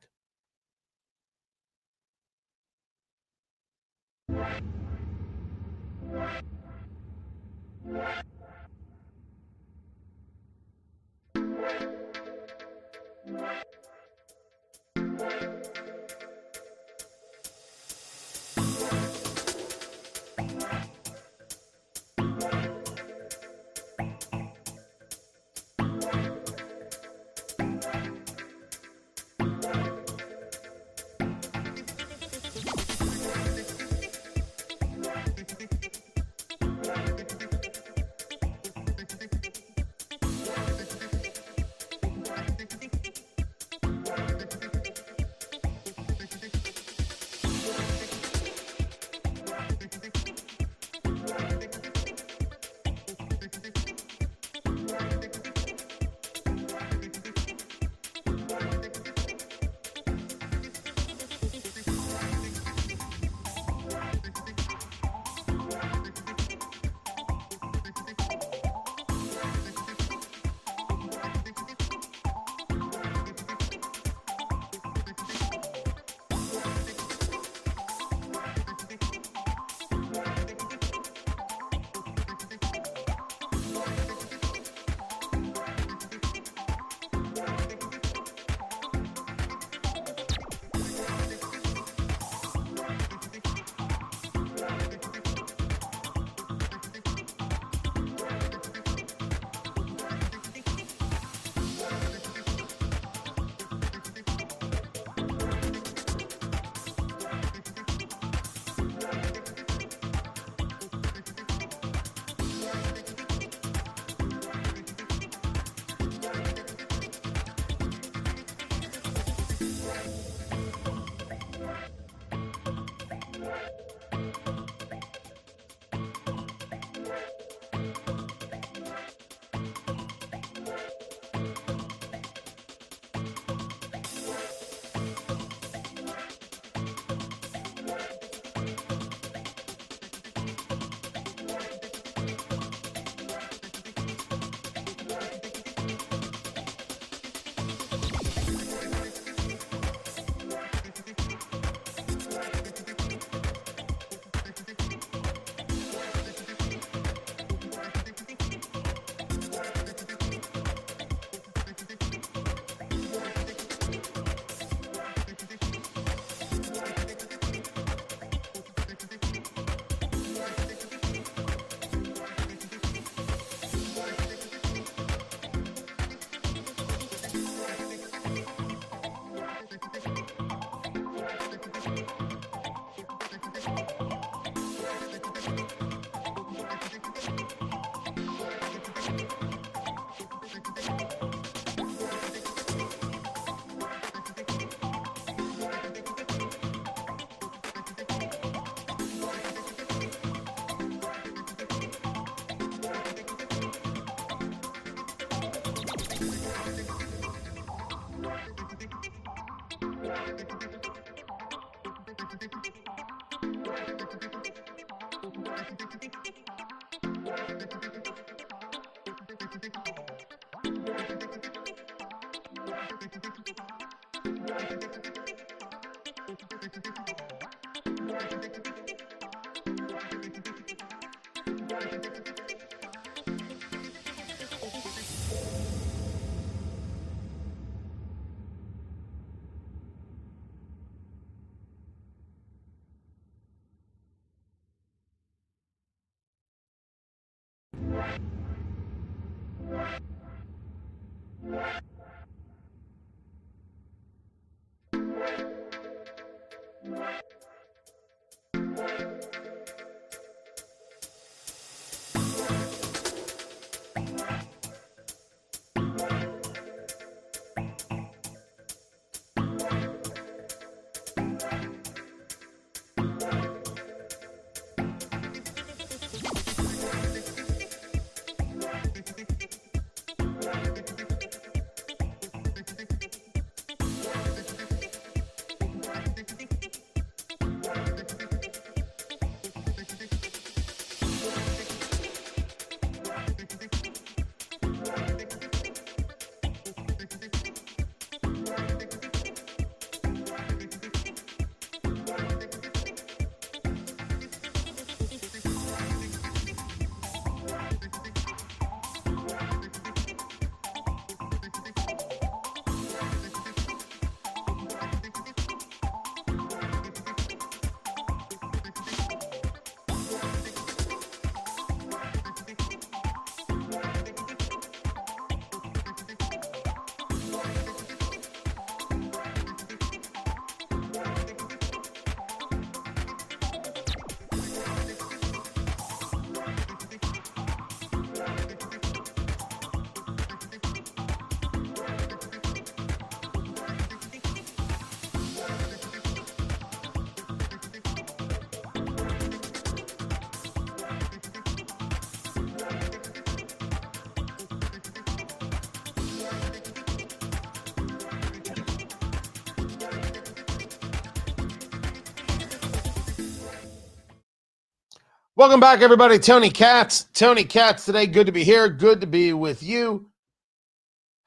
A: Welcome back, everybody. Tony Katz. Tony Katz today. Good to be here. Good to be with you.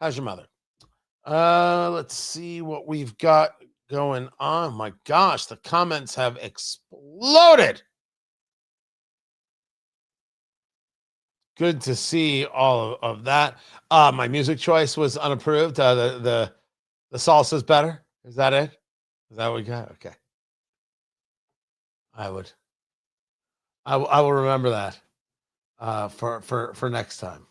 A: How's your mother? Let's see what we've got going on. My gosh, the comments have exploded. Good to see all of that. My music choice was unapproved. The salsa's better. Is that it? Is that what we got? Okay. I will remember that for next time.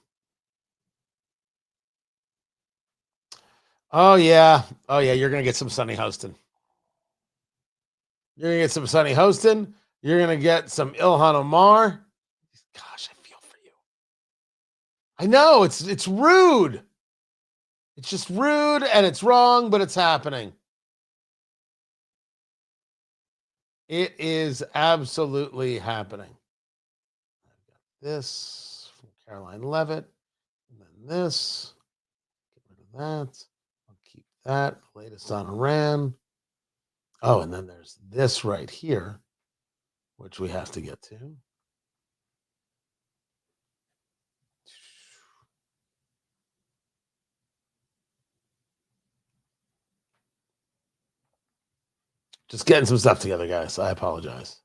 A: Oh yeah. You're gonna get some Sunny Hostin. You're gonna get some Sunny Hostin. You're gonna get some Ilhan Omar. Gosh, I feel for you. I know it's rude. It's just rude and it's wrong, but it's happening. It is absolutely happening. I've got this from Caroline Levitt, and then this. Get rid of that. I'll keep that. Latest on Iran. Oh, and then there's this right here, which we have to get to. Just getting some stuff together, guys. I apologize.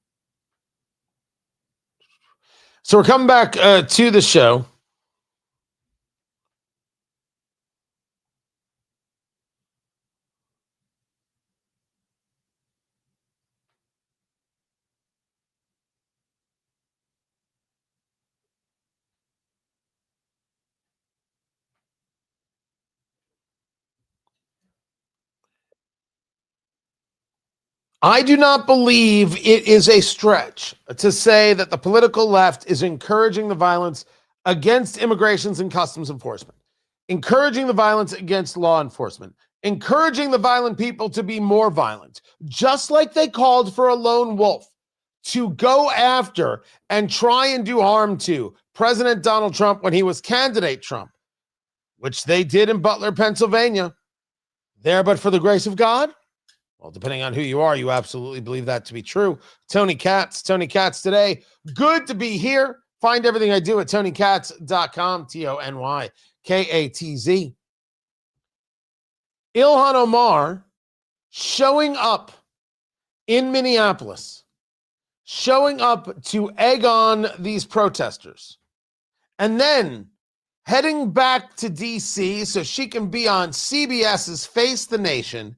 A: So we're coming back to the show. I do not believe it is a stretch to say that the political left is encouraging the violence against immigrations and customs enforcement, encouraging the violence against law enforcement, encouraging the violent people to be more violent, just like they called for a lone wolf to go after and try and do harm to President Donald Trump when he was candidate Trump, which they did in Butler, Pennsylvania. There, but for the grace of God. Well, depending on who you are, you absolutely believe that to be true. Tony Katz today. Good to be here. Find everything I do at tonykatz.com, TonyKatz. Ilhan Omar showing up in Minneapolis, showing up to egg on these protesters, and then heading back to D.C. so she can be on CBS's Face the Nation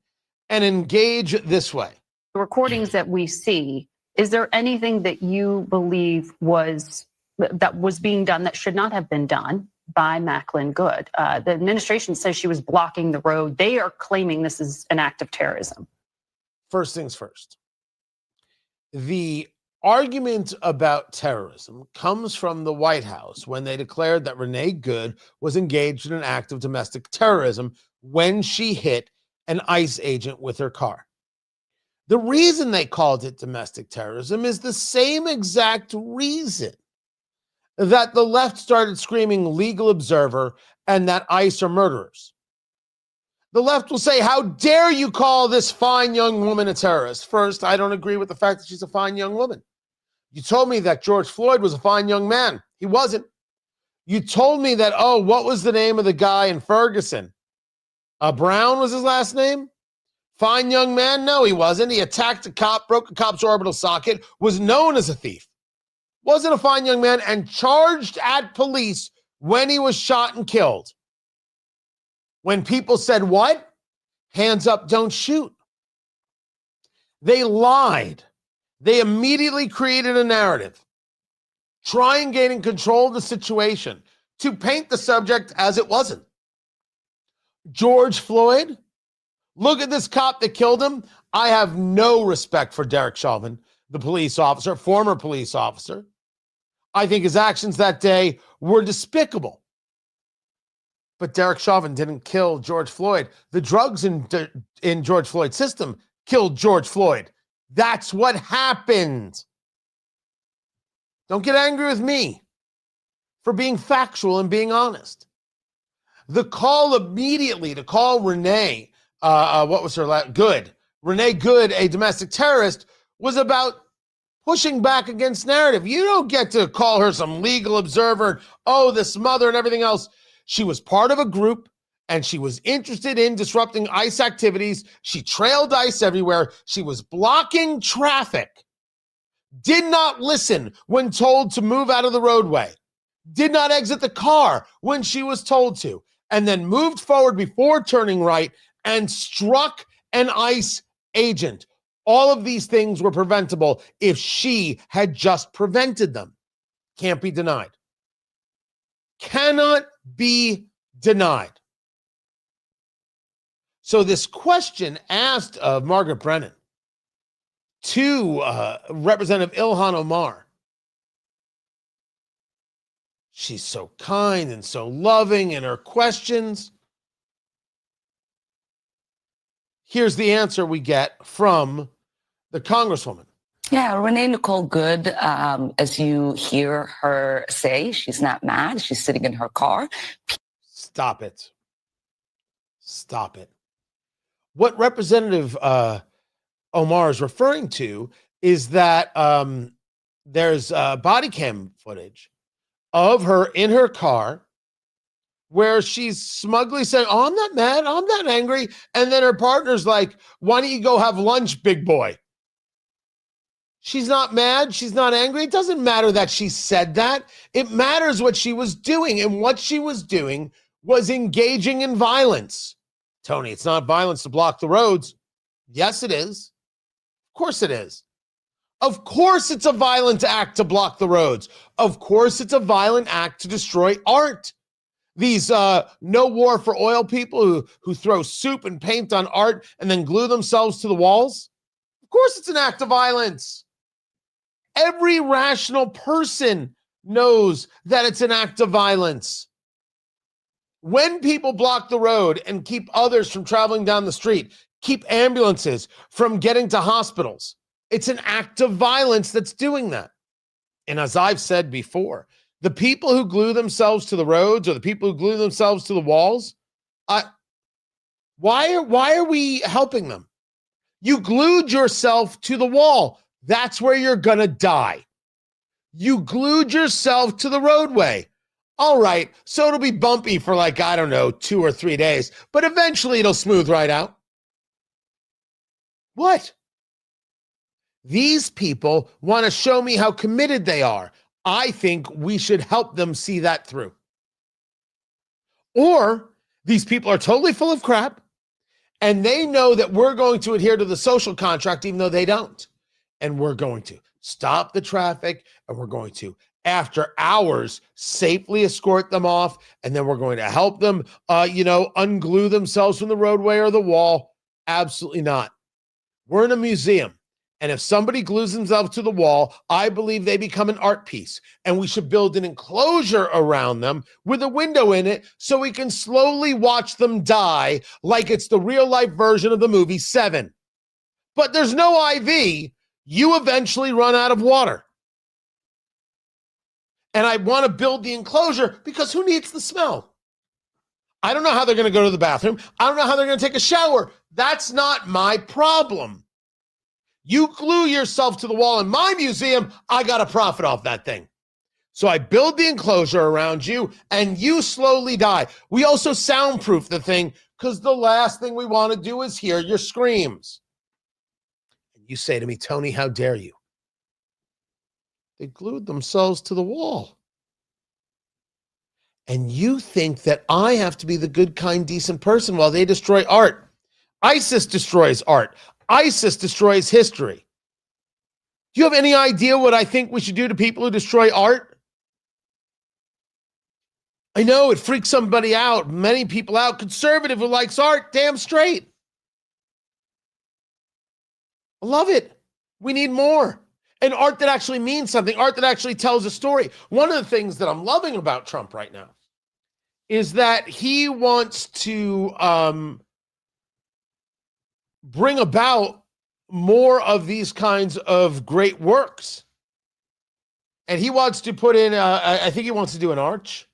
A: and engage this way.
F: The recordings that we see, is there anything that you believe was being done that should not have been done by Macklin Good? The administration says she was blocking the road. They are claiming this is an act of terrorism.
A: First things first. The argument about terrorism comes from the White House when they declared that Renee Good was engaged in an act of domestic terrorism when she hit an ICE agent with her car. The reason they called it domestic terrorism is the same exact reason that the left started screaming legal observer and that ICE are murderers. The left will say, how dare you call this fine young woman a terrorist? First, I don't agree with the fact that she's a fine young woman. You told me that George Floyd was a fine young man. He wasn't. You told me that, what was the name of the guy in Ferguson? Brown was his last name? Fine young man? No, he wasn't. He attacked a cop, broke a cop's orbital socket, was known as a thief. Wasn't a fine young man, and charged at police when he was shot and killed. When people said, what? Hands up, don't shoot. They lied. They immediately created a narrative, trying gaining control of the situation to paint the subject as it wasn't. George Floyd, look at this cop that killed him. I have no respect for Derek Chauvin, the police officer, former police officer. I think his actions that day were despicable. But Derek Chauvin didn't kill George Floyd. The drugs in George Floyd's system killed George Floyd. That's what happened. Don't get angry with me for being factual and being honest. The call immediately to call Renee, Renee Good, a domestic terrorist, was about pushing back against narrative. You don't get to call her some legal observer, this mother and everything else. She was part of a group, and she was interested in disrupting ICE activities. She trailed ICE everywhere. She was blocking traffic, did not listen when told to move out of the roadway, did not exit the car when she was told to, and then moved forward before turning right and struck an ICE agent. All of these things were preventable if she had just prevented them. Can't be denied. Cannot be denied. So this question asked of Margaret Brennan to Representative Ilhan Omar. She's so kind and so loving in her questions. Here's the answer we get from the Congresswoman.
G: Yeah, Renee Nicole Good, as you hear her say, she's not mad. She's sitting in her car.
A: Stop it. Stop it. What Representative Omar is referring to is that there's body cam footage of her in her car where she's smugly saying, I'm not mad, I'm not angry. And then her partner's like, why don't you go have lunch, big boy? She's not mad. She's not angry. It doesn't matter that she said that. It matters what she was doing. And what she was doing was engaging in violence. Tony, it's not violence to block the roads. Yes, it is. Of course it is. Of course it's a violent act to block the roads. Of course it's a violent act to destroy art. These no war for oil people who throw soup and paint on art and then glue themselves to the walls. Of course it's an act of violence. Every rational person knows that it's an act of violence. When people block the road and keep others from traveling down the street, keep ambulances from getting to hospitals, it's an act of violence that's doing that. And as I've said before, the people who glue themselves to the roads or the people who glue themselves to the walls, why are we helping them? You glued yourself to the wall. That's where you're going to die. You glued yourself to the roadway. All right, so it'll be bumpy for 2 or 3 days, but eventually it'll smooth right out. What? These people want to show me how committed they are. I think we should help them see that through. Or these people are totally full of crap and they know that we're going to adhere to the social contract even though they don't. And we're going to stop the traffic and we're going to, after hours, safely escort them off. And then we're going to help them, unglue themselves from the roadway or the wall. Absolutely not. We're in a museum. And if somebody glues themselves to the wall, I believe they become an art piece. And we should build an enclosure around them with a window in it so we can slowly watch them die like it's the real life version of the movie Seven. But there's no IV. You eventually run out of water. And I want to build the enclosure because who needs the smell? I don't know how they're going to go to the bathroom. I don't know how they're going to take a shower. That's not my problem. You glue yourself to the wall in my museum, I got to profit off that thing. So I build the enclosure around you and you slowly die. We also soundproof the thing because the last thing we want to do is hear your screams. And you say to me, Tony, how dare you? They glued themselves to the wall. And you think that I have to be the good, kind, decent person while they destroy art. ISIS destroys art. ISIS destroys history. Do you have any idea what I think we should do to people who destroy art? I know it freaks somebody out, many people out. Conservative who likes art, damn straight. I love it. We need more. And art that actually means something, art that actually tells a story. One of the things that I'm loving about Trump right now is that he wants to bring about more of these kinds of great works. And he wants to put in, I think he wants to do an arch,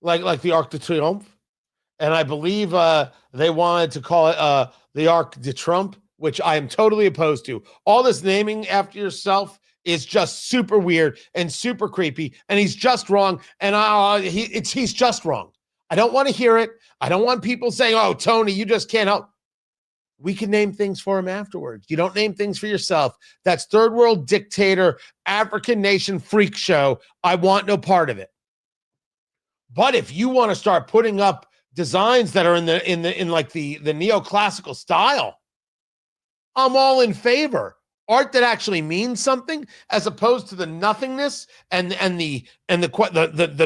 A: like the Arc de Triomphe. And I believe they wanted to call it the Arc de Trump, which I am totally opposed to. All this naming after yourself is just super weird and super creepy. And he's just wrong. And he's just wrong. I don't want to hear it. I don't want people saying, oh, Tony, you just can't help. We can name things for him afterwards. You don't name things for yourself. That's third world dictator, African nation freak show. I want no part of it. But if you want to start putting up designs that are in the neoclassical style, I'm all in favor. Art that actually means something, as opposed to the nothingness and the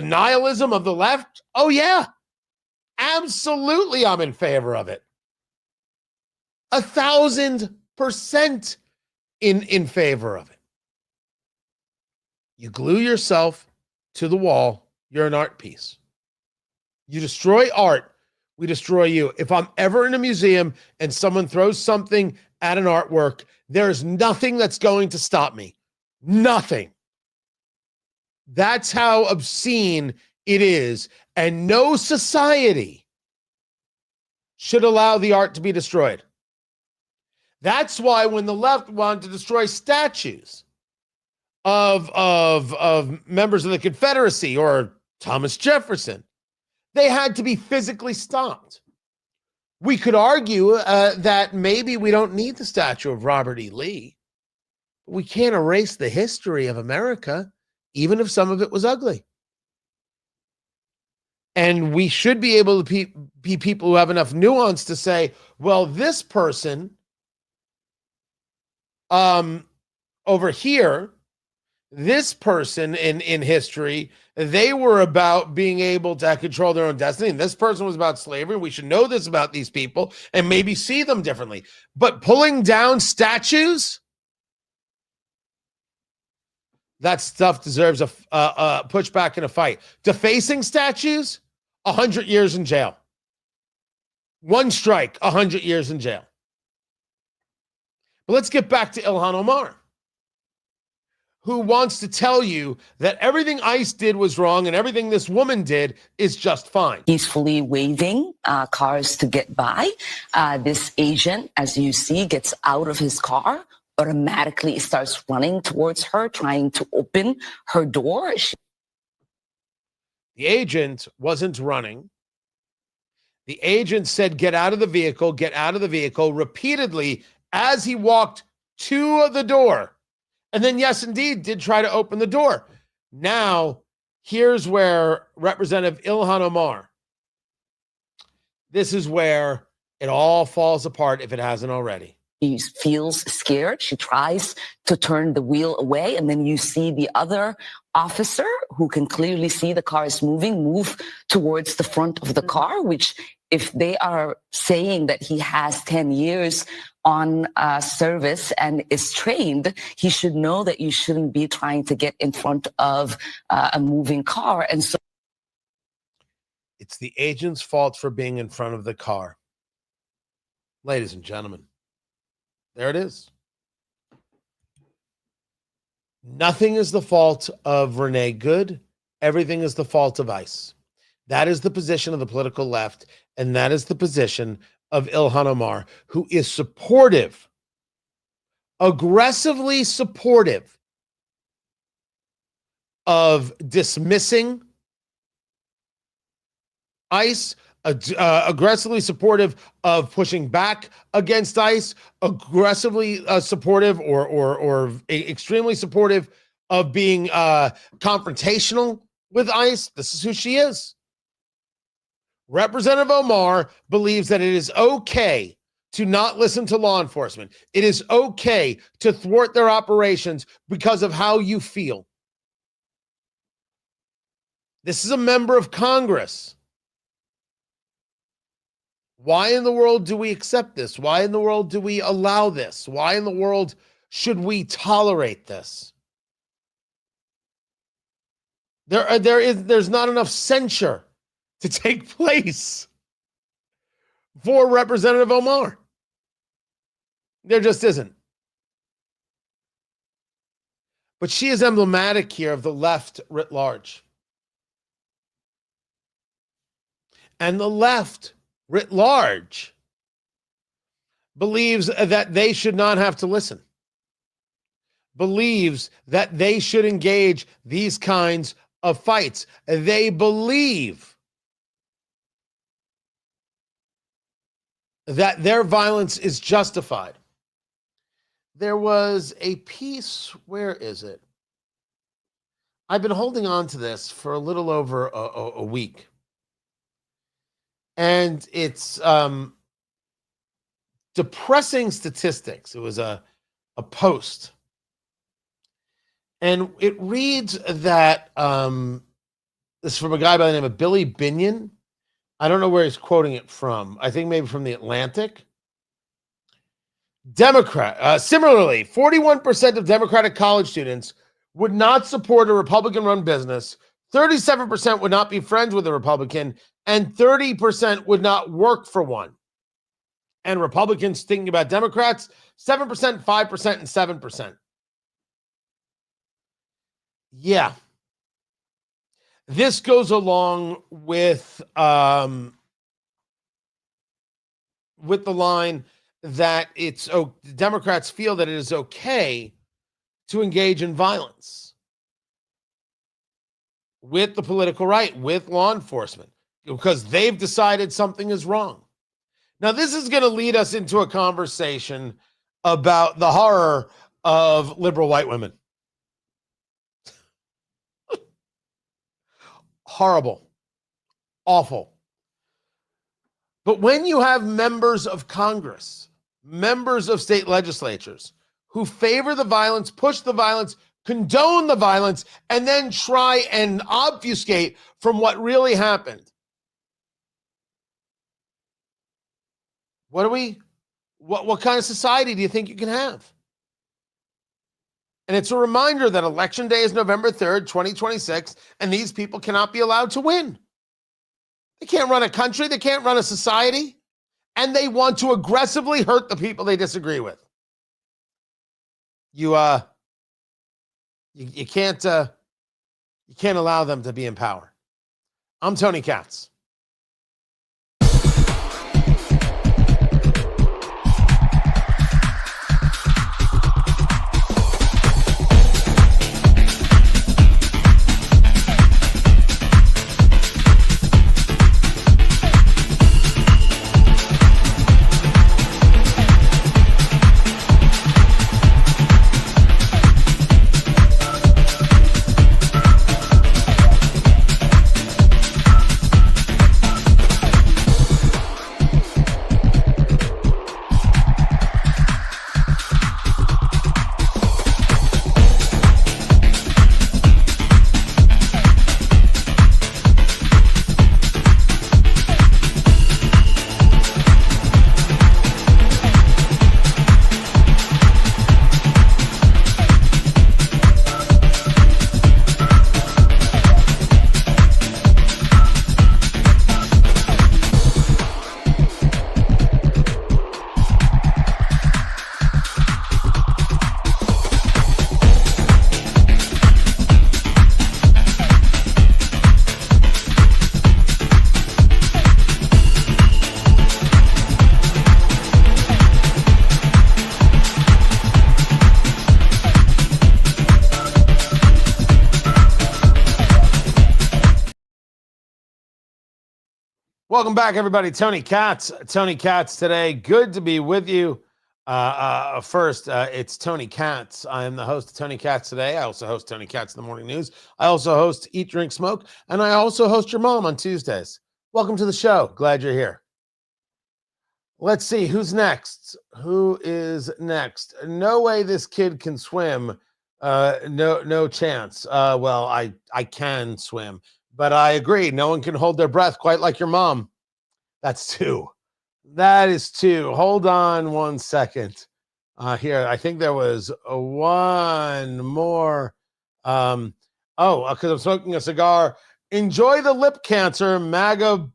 A: nihilism of the left. Oh yeah, absolutely, I'm in favor of it. 1,000% in favor of it. You glue yourself to the wall, you're an art piece. You destroy art, we destroy you. If I'm ever in a museum and someone throws something at an artwork, there's nothing that's going to stop me. Nothing. That's how obscene it is. And no society should allow the art to be destroyed. That's why when the left wanted to destroy statues of members of the Confederacy or Thomas Jefferson, they had to be physically stopped. We could argue that maybe we don't need the statue of Robert E. Lee. But we can't erase the history of America, even if some of it was ugly. And we should be able to be people who have enough nuance to say, well, this person over here, this person in history, they were about being able to control their own destiny. And this person was about slavery. We should know this about these people and maybe see them differently. But pulling down statues, that stuff deserves a pushback and a fight. Defacing statues, 100 years in jail. One strike, 100 years in jail. But let's get back to Ilhan Omar, who wants to tell you that everything ICE did was wrong and everything this woman did is just fine.
G: Peacefully waving cars to get by. This agent, as you see, gets out of his car, automatically starts running towards her, trying to open her door.
A: The agent wasn't running. The agent said, get out of the vehicle, repeatedly as he walked to the door. And then, yes, indeed, did try to open the door. Now, here's where Representative Ilhan Omar, this is where it all falls apart if it hasn't already.
G: She feels scared. She tries to turn the wheel away. And then you see the other officer who can clearly see the car is moving, move towards the front of the car, which if they are saying that he has 10 years on service and is trained, he should know that you shouldn't be trying to get in front of a moving car. And so
A: it's the agent's fault for being in front of the car. Ladies and gentlemen, there it is. Nothing is the fault of Renee Good. Everything is the fault of ICE. That is the position of the political left, and that is the position of Ilhan Omar, who is supportive, aggressively supportive of dismissing ICE, aggressively supportive of pushing back against ICE, aggressively supportive or extremely supportive of being confrontational with ICE. This is who she is. Representative Omar believes that it is okay to not listen to law enforcement. It is okay to thwart their operations because of how you feel. This is a member of Congress. Why in the world do we accept this? Why in the world do we allow this? Why in the world should we tolerate this? There's not enough censure to take place for Representative Omar. There just isn't. But she is emblematic here of the left writ large. And the left writ large believes that they should not have to listen, believes that they should engage these kinds of fights. They believe that their violence is justified. There was a piece, where is it? I've been holding on to this for a little over a week. And it's depressing statistics. It was a post. And it reads that this is from a guy by the name of Billy Binion. I don't know where he's quoting it from. I think maybe from the Atlantic. Similarly, 41% of Democratic college students would not support a Republican-run business, 37% would not be friends with a Republican, and 30% would not work for one. And Republicans thinking about Democrats, 7%, 5%, and 7%. Yeah. This goes along with the line that Democrats feel that it is okay to engage in violence with the political right, with law enforcement, because they've decided something is wrong. Now, this is going to lead us into a conversation about the horror of liberal white women. Horrible. Awful. But when you have members of Congress, members of state legislatures who favor the violence, push the violence, condone the violence, and then try and obfuscate from what really happened, what kind of society do you think you can have? And it's a reminder that Election Day is November 3rd, 2026, and these people cannot be allowed to win. They can't run a country, they can't run a society, and they want to aggressively hurt the people they disagree with. You can't allow them to be in power. I'm Tony Katz. Welcome back, everybody. Tony Katz today. Good to be with you. First, it's Tony Katz. I am the host of Tony Katz Today. I also host Tony Katz in the Morning News. I also host Eat, Drink, Smoke, and I also host Your Mom on Tuesdays. Welcome to the show. Glad you're here. Let's see, who's next? Who is next? No way this kid can swim. No chance. Well, I can swim. But I agree. No one can hold their breath quite like your mom. That's two. That is two. Hold on one second. Here, I think there was one more. Because I'm smoking a cigar. Enjoy the lip cancer maggot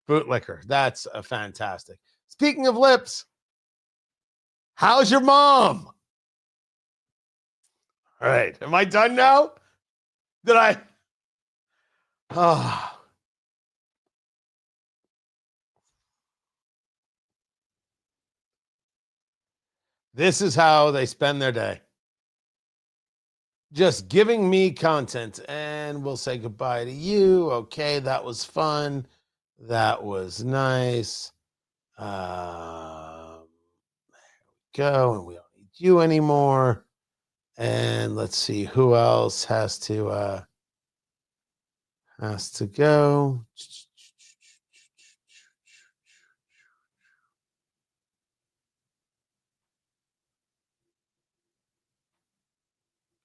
A: bootlicker. That's fantastic. Speaking of lips, how's your mom? All right. Am I done now? Did I? Oh. This is how they spend their day. Just giving me content. And we'll say goodbye to you. Okay, that was fun. That was nice. There we go. And we don't need you anymore. And let's see who else has to go.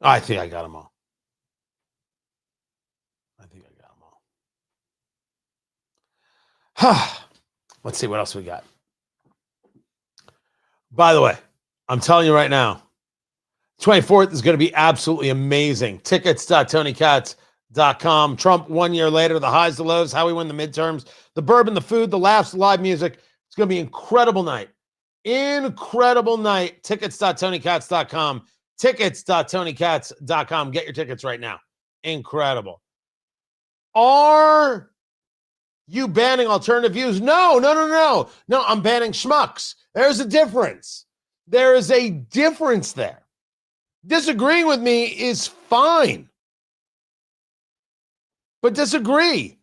A: I think I got them all. Let's see what else we got. By the way, I'm telling you right now, 24th is going to be absolutely amazing. Tickets.tonykatz.com. Trump 1 year later, the highs, the lows, how we win the midterms, the bourbon, the food, the laughs, the live music. It's going to be an incredible night. Incredible night. Tickets.tonykatz.com. Tickets.tonykatz.com. Get your tickets right now. Incredible. Are you banning alternative views? No, I'm banning schmucks. There's a difference. There is a difference there. Disagreeing with me is fine. But disagree.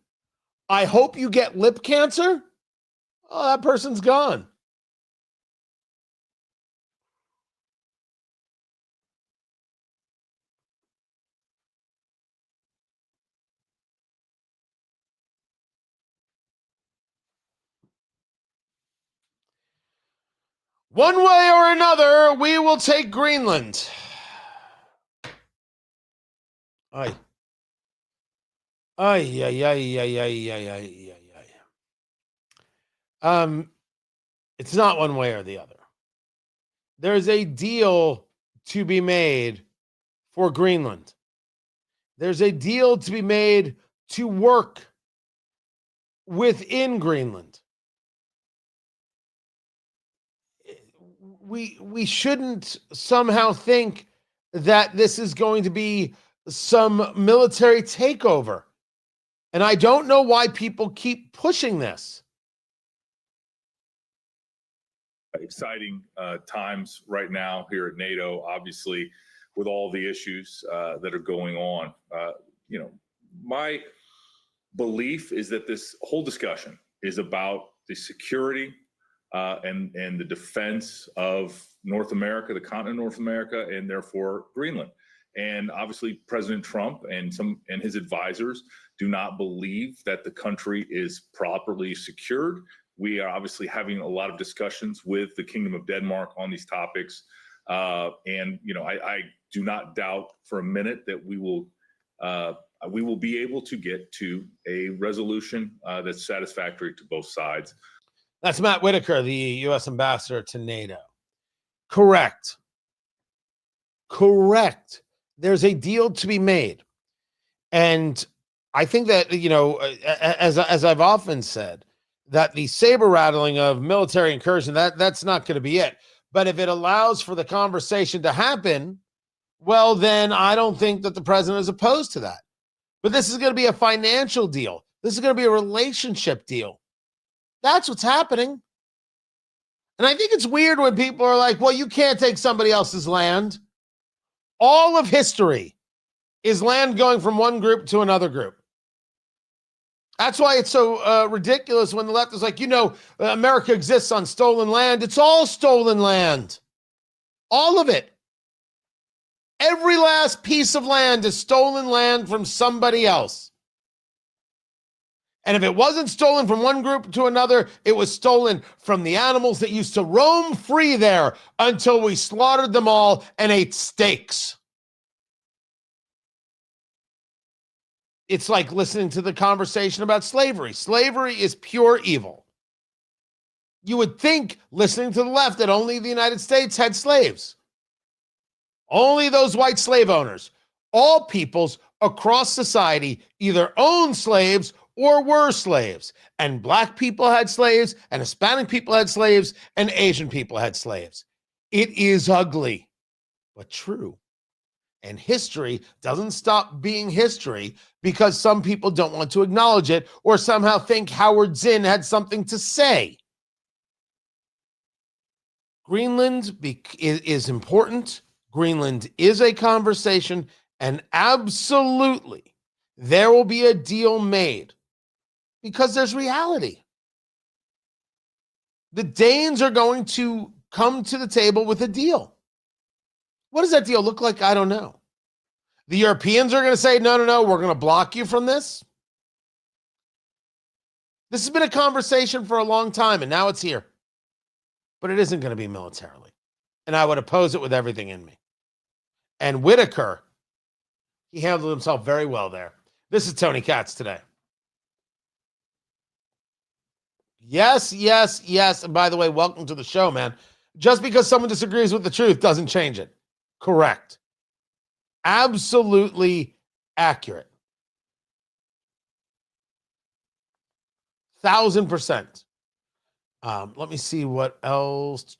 A: I hope you get lip cancer. Oh, that person's gone. One way or another, we will take Greenland. Aye. It's not one way or the other. There's a deal to be made for Greenland. There's a deal to be made to work within Greenland. We shouldn't somehow think that this is going to be some military takeover. And I don't know why people keep pushing this.
H: Exciting times right now here at NATO, obviously, with all the issues that are going on. My belief is that this whole discussion is about the security and the defense of North America, the continent of North America, and therefore Greenland. And obviously, President Trump and his advisors do not believe that the country is properly secured. We are obviously having a lot of discussions with the Kingdom of Denmark on these topics. I do not doubt for a minute that we will be able to get to a resolution that's satisfactory to both sides.
A: That's Matt Whitaker, the U.S. ambassador to NATO. Correct. There's a deal to be made. And I think that, as I've often said, that the saber rattling of military incursion, that's not going to be it. But if it allows for the conversation to happen, well, then I don't think that the president is opposed to that. But this is going to be a financial deal. This is going to be a relationship deal. That's what's happening. And I think it's weird when people are like, well, you can't take somebody else's land. All of history is land going from one group to another group. That's why it's so ridiculous when the left is like, America exists on stolen land. It's all stolen land. All of it. Every last piece of land is stolen land from somebody else. And if it wasn't stolen from one group to another, it was stolen from the animals that used to roam free there until we slaughtered them all and ate steaks. It's like listening to the conversation about slavery. Slavery is pure evil. You would think, listening to the left, that only the United States had slaves. Only those white slave owners. All peoples across society either owned slaves or were slaves. And black people had slaves, and Hispanic people had slaves, and Asian people had slaves. It is ugly, but true. And history doesn't stop being history because some people don't want to acknowledge it or somehow think Howard Zinn had something to say. Greenland is important. Greenland is a conversation, and absolutely there will be a deal made because there's reality. The Danes are going to come to the table with a deal. What does that deal look like? I don't know. The Europeans are going to say, no, we're going to block you from this. This has been a conversation for a long time, and now it's here. But it isn't going to be militarily. And I would oppose it with everything in me. And Whitaker, he handled himself very well there. This is Tony Katz today. Yes. And by the way, welcome to the show, man. Just because someone disagrees with the truth doesn't change it. Correct. Absolutely accurate. 1,000%. Let me see what else.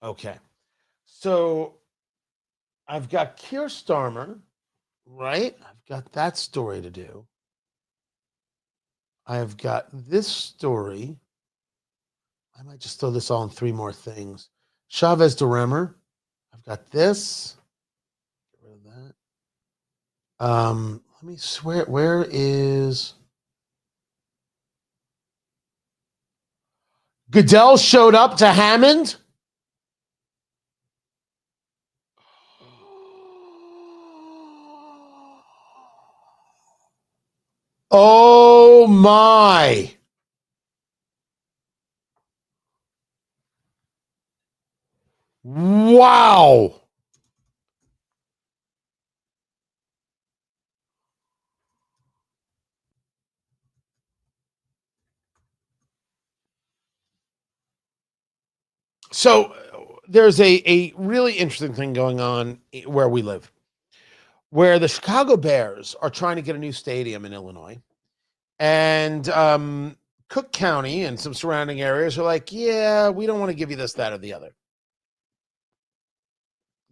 A: Okay. So I've got Keir Starmer, right? I've got that story to do. I've got this story. I might just throw this all in three more things. Chavez de Remer. I've got this. Get rid of that. Let me swear. Where is Goodell showed up to Hammond? Oh my. Wow. So there's a really interesting thing going on where we live, where the Chicago Bears are trying to get a new stadium in Illinois. And Cook County and some surrounding areas are like, yeah, we don't want to give you this, that, or the other.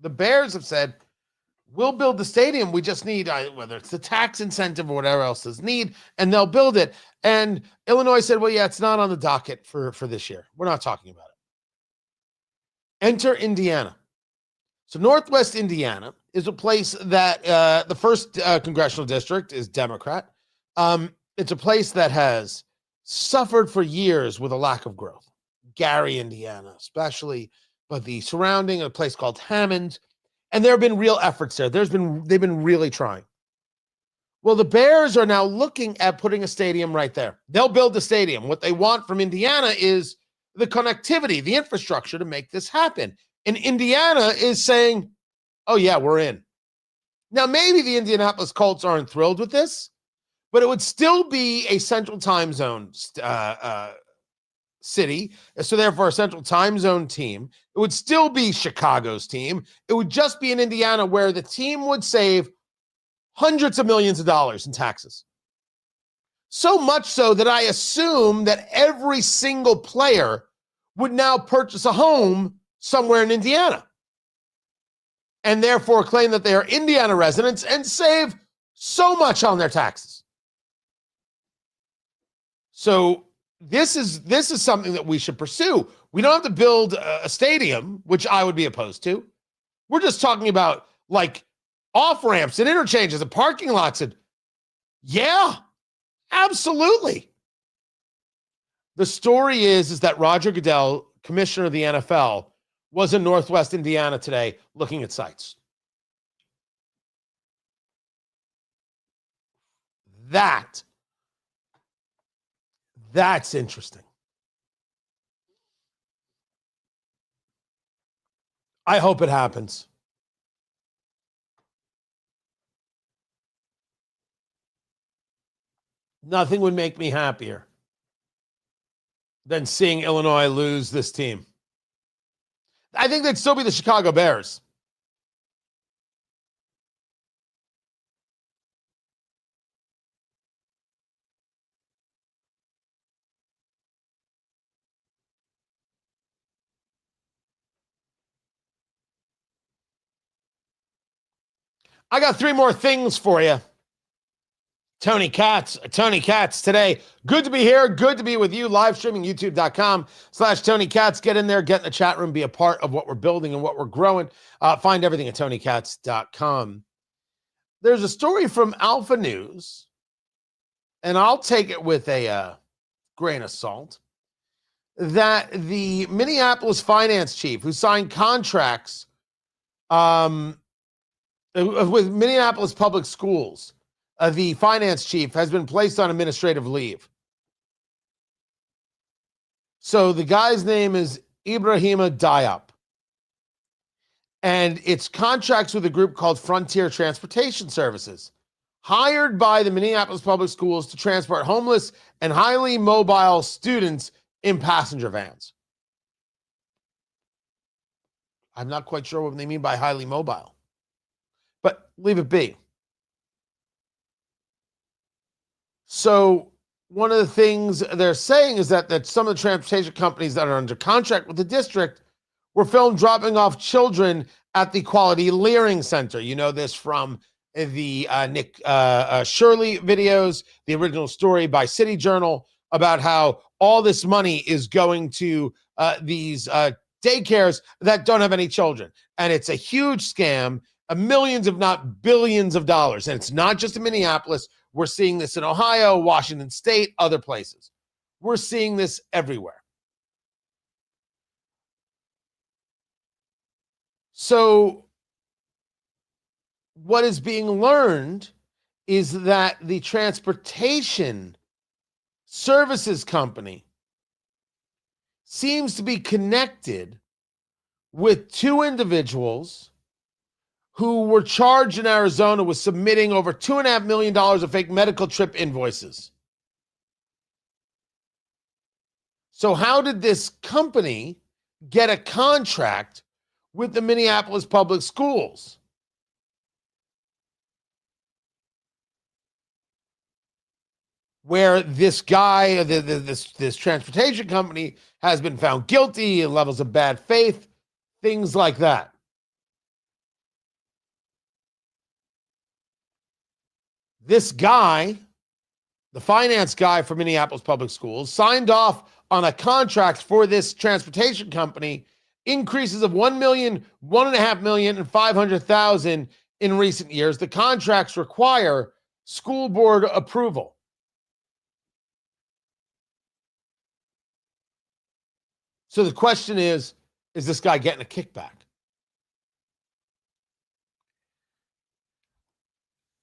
A: The Bears have said, we'll build the stadium. We just need, whether it's the tax incentive or whatever else is need, and they'll build it. And Illinois said, well, yeah, it's not on the docket for this year. We're not talking about it. Enter Indiana. So Northwest Indiana is a place that the first congressional district is Democrat. It's a place that has suffered for years with a lack of growth. Gary, Indiana, especially, but the surrounding, a place called Hammond, and there have been real efforts there. They've been really trying. Well, the Bears are now looking at putting a stadium right there. They'll build the stadium. What they want from Indiana is the connectivity, the infrastructure to make this happen. And Indiana is saying, oh yeah, we're in. Now, maybe the Indianapolis Colts aren't thrilled with this, but it would still be a central time zone city. So therefore, a central time zone team. It would still be Chicago's team. It would just be in Indiana where the team would save hundreds of millions of dollars in taxes. So much so that I assume that every single player would now purchase a home somewhere in Indiana and therefore claim that they are Indiana residents and save so much on their taxes. So this is something that we should pursue. We don't have to build a stadium, which I would be opposed to. We're just talking about like off ramps and interchanges and parking lots. And yeah, absolutely. The story is that Roger Goodell, commissioner of the NFL, was in Northwest Indiana today looking at sites. That's interesting. I hope it happens. Nothing would make me happier than seeing Illinois lose this team. I think they'd still be the Chicago Bears. I got 3 more things for you. Tony Katz today. Good to be here. Good to be with you. Live streaming, youtube.com/Tony Katz. Get in there, get in the chat room, be a part of what we're building and what we're growing. Find everything at TonyKatz.com. There's a story from Alpha News, and I'll take it with a grain of salt, that the Minneapolis finance chief who signed contracts with Minneapolis Public Schools, the finance chief has been placed on administrative leave. So the guy's name is Ibrahima Diop. And it's contracts with a group called Frontier Transportation Services, hired by the Minneapolis Public Schools to transport homeless and highly mobile students in passenger vans. I'm not quite sure what they mean by highly mobile, but leave it be. So one of the things they're saying is that some of the transportation companies that are under contract with the district were filmed dropping off children at the Quality Learning Center. You know this from the Nick Shirley videos, the original story by City Journal about how all this money is going to these daycares that don't have any children. And it's a huge scam, millions, if not billions of dollars. And it's not just in Minneapolis. We're seeing this in Ohio, Washington State, other places. We're seeing this everywhere. So what is being learned is that the transportation services company seems to be connected with 2 individuals who were charged in Arizona with submitting over $2.5 million of fake medical trip invoices. So how did this company get a contract with the Minneapolis Public Schools? Where this guy, this transportation company, has been found guilty, levels of bad faith, things like that. This guy, the finance guy for Minneapolis Public Schools, signed off on a contract for this transportation company, increases of $1 million, $1.5 million, and $500,000 in recent years. The contracts require school board approval. So the question is this guy getting a kickback?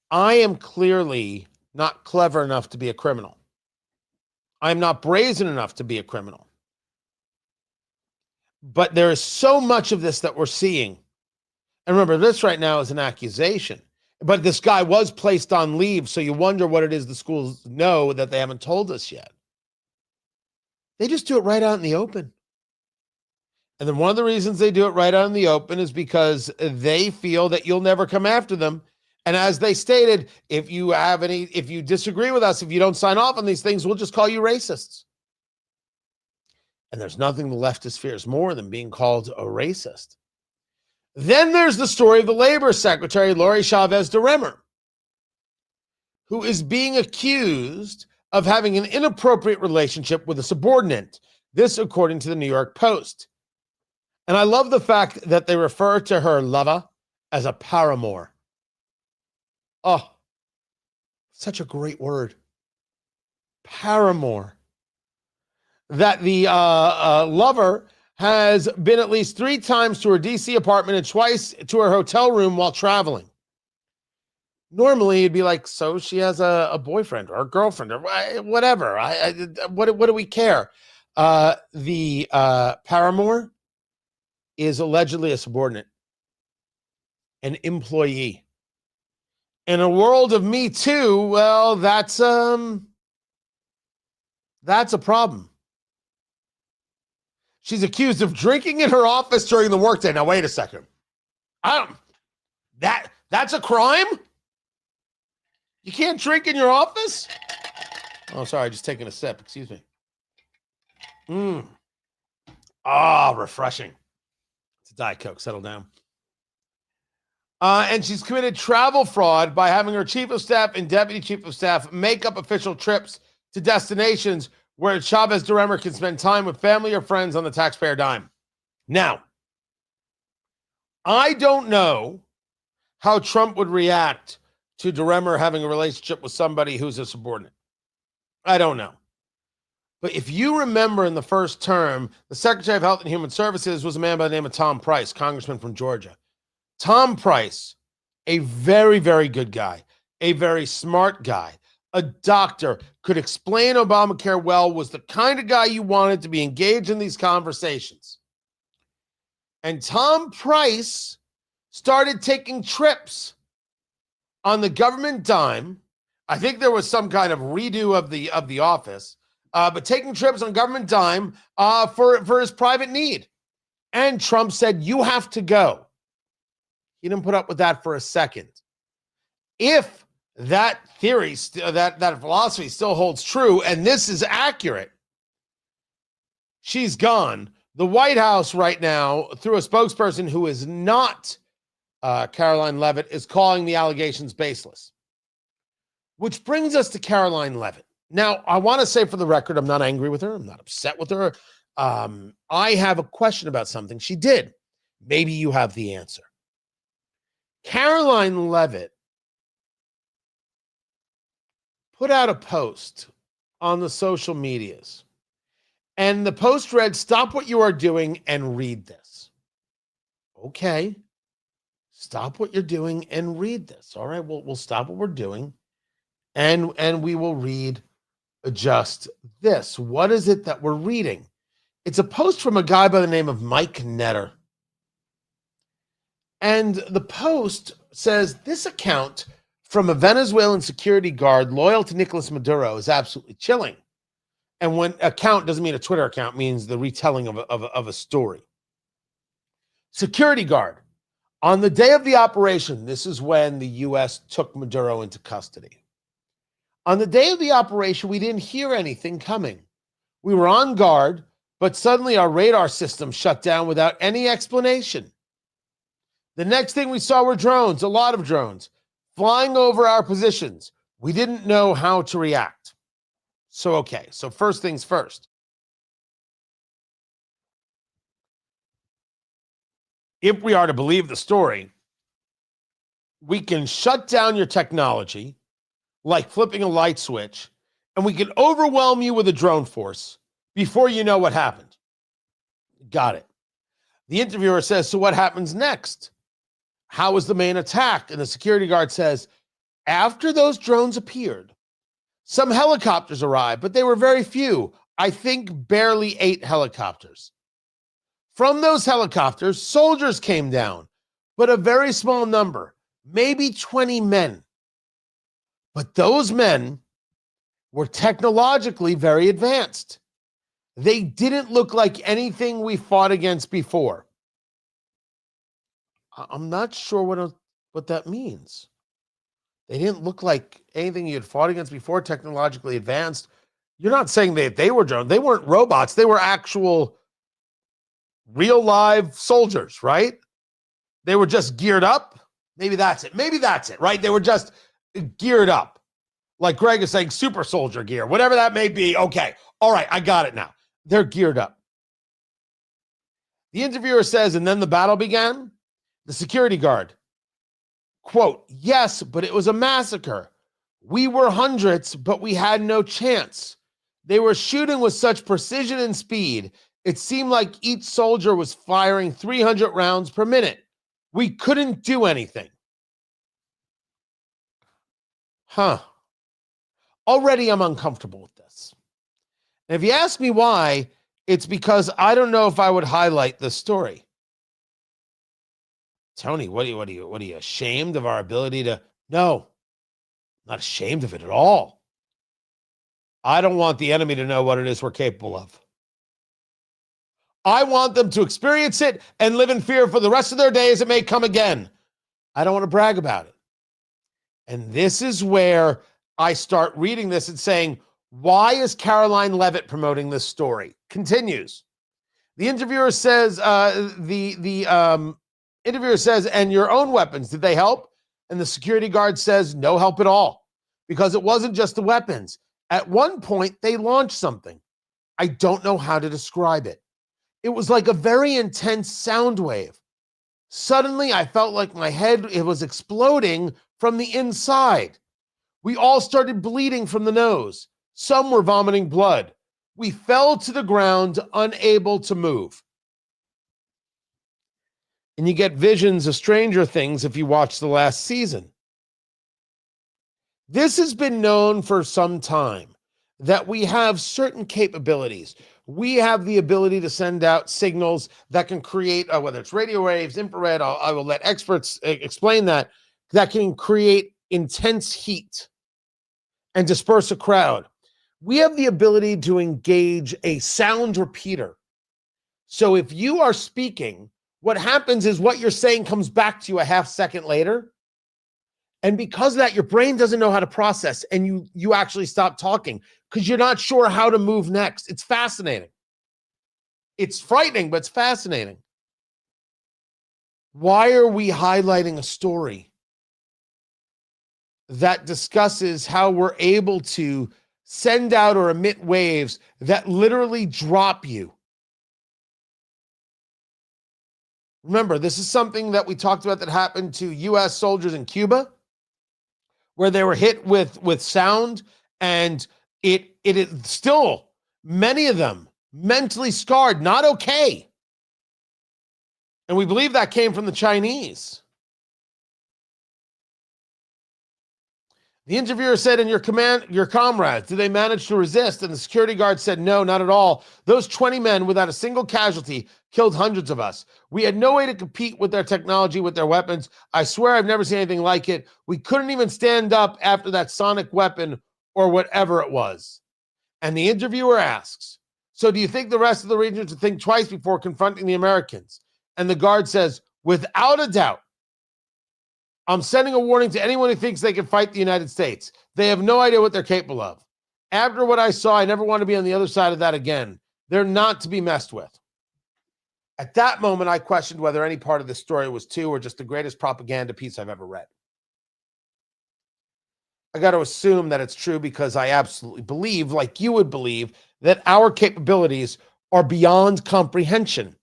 A: I am clearly not clever enough to be a criminal. I'm not brazen enough to be a criminal. But there is so much of this that we're seeing. And remember, this right now is an accusation. But this guy was placed on leave, so you wonder what it is the schools know that they haven't told us yet. They just do it right out in the open. And then one of the reasons they do it right out in the open is because they feel that you'll never come after them. And as they stated, if you disagree with us, if you don't sign off on these things, we'll just call you racists. And there's nothing the leftist fears more than being called a racist. Then there's the story of the Labor Secretary, Lori Chavez DeRemer, who is being accused of having an inappropriate relationship with a subordinate. This, according to the New York Post. And I love the fact that they refer to her lover as a paramour. Oh, such a great word. Paramour. That the lover has been at least 3 times to her DC apartment and twice to her hotel room while traveling. Normally, it'd be like, so she has a boyfriend or a girlfriend or whatever. What do we care? The paramour is allegedly a subordinate, an employee. In a world of Me Too, well, that's a problem. She's accused of drinking in her office during the workday. Now, wait a second. That's a crime? You can't drink in your office? Oh, sorry, just taking a sip. Excuse me. Refreshing. It's a Diet Coke. Settle down. And she's committed travel fraud by having her chief of staff and deputy chief of staff make up official trips to destinations where Chavez DeRemer can spend time with family or friends on the taxpayer dime. Now, I don't know how Trump would react to DeRemer having a relationship with somebody who's a subordinate. I don't know. But if you remember in the first term, the Secretary of Health and Human Services was a man by the name of Tom Price, congressman from Georgia. Tom Price, a very, very good guy, a very smart guy, a doctor, could explain Obamacare well, was the kind of guy you wanted to be engaged in these conversations. And Tom Price started taking trips on the government dime. I think there was some kind of redo of the office, but taking trips on government dime for his private need. And Trump said, you have to go. He didn't put up with that for a second. If that theory, that philosophy still holds true, and this is accurate, she's gone. The White House right now, through a spokesperson who is not Caroline Leavitt, is calling the allegations baseless. Which brings us to Caroline Leavitt. Now, I want to say for the record, I'm not angry with her. I'm not upset with her. I have a question about something she did. Maybe you have the answer. Caroline Leavitt put out a post on the social medias. And the post read, "Stop what you are doing and read this." Okay. Stop what you're doing and read this. All right, we'll stop what we're doing and we will read just this. What is it that we're reading? It's a post from a guy by the name of Mike Netter. And the post says, this account from a Venezuelan security guard loyal to Nicolas Maduro is absolutely chilling. And when account doesn't mean a Twitter account, means the retelling of a story. Security guard. On the day of the operation, this is when the U.S. took Maduro into custody. On the day of the operation, we didn't hear anything coming. We were on guard, but suddenly our radar system shut down without any explanation. The next thing we saw were drones, a lot of drones, flying over our positions. We didn't know how to react. So first things first. If we are to believe the story, we can shut down your technology like flipping a light switch, and we can overwhelm you with a drone force before you know what happened. Got it. The interviewer says, so what happens next? How was the main attack? And the security guard says, after those drones appeared, some helicopters arrived, but they were very few. I think barely 8 helicopters. From those helicopters, soldiers came down, but a very small number, maybe 20 men. But those men were technologically very advanced. They didn't look like anything we fought against before. I'm not sure what that means. They didn't look like anything you had fought against before, technologically advanced. You're not saying that they were drones. They weren't robots. They were actual real live soldiers, right? They were just geared up. Maybe that's it. Right? They were just geared up. Like Greg is saying, super soldier gear, whatever that may be. Okay. All right. I got it now. They're geared up. The interviewer says, and then the battle began. The security guard, quote, yes, but it was a massacre. We were hundreds, but we had no chance. They were shooting with such precision and speed. It seemed like each soldier was firing 300 rounds per minute. We couldn't do anything. Already I'm uncomfortable with this. And if you ask me why, it's because I don't know if I would highlight this story. Tony, what are you ashamed of our ability to? No, not ashamed of it at all. I don't want the enemy to know what it is we're capable of. I want them to experience it and live in fear for the rest of their days. It may come again. I don't want to brag about it. And this is where I start reading this and saying, why is Caroline Leavitt promoting this story? Continues. The interviewer says, interviewer says, and your own weapons, did they help? And the security guard says, no help at all, because it wasn't just the weapons. At one point, they launched something. I don't know how to describe it. It was like a very intense sound wave. Suddenly, I felt like my head was exploding from the inside. We all started bleeding from the nose. Some were vomiting blood. We fell to the ground, unable to move. And you get visions of Stranger Things if you watch the last season. This has been known for some time, that we have certain capabilities. We have the ability to send out signals that can create, whether it's radio waves, infrared, I will let experts explain that can create intense heat and disperse a crowd. We have the ability to engage a sound repeater. So if you are speaking, what happens is what you're saying comes back to you a half second later. And because of that, your brain doesn't know how to process, and you actually stop talking because you're not sure how to move next. It's fascinating. It's frightening, but it's fascinating. Why are we highlighting a story that discusses how we're able to send out or emit waves that literally drop you? Remember, this is something that we talked about that happened to U.S. soldiers in Cuba, where they were hit with sound, and it is still, many of them, mentally scarred, not okay. And we believe that came from the Chinese. The interviewer said, and your comrades, did they manage to resist? And the security guard said, no, not at all. Those 20 men without a single casualty killed hundreds of us. We had no way to compete with their technology, with their weapons. I swear I've never seen anything like it. We couldn't even stand up after that sonic weapon or whatever it was. And the interviewer asks, so do you think the rest of the region should think twice before confronting the Americans? And the guard says, without a doubt, I'm sending a warning to anyone who thinks they can fight the United States. They have no idea what they're capable of. After what I saw, I never want to be on the other side of that again. They're not to be messed with. At that moment, I questioned whether any part of the story was true or just the greatest propaganda piece I've ever read. I got to assume that it's true because I absolutely believe, like you would believe, that our capabilities are beyond comprehension.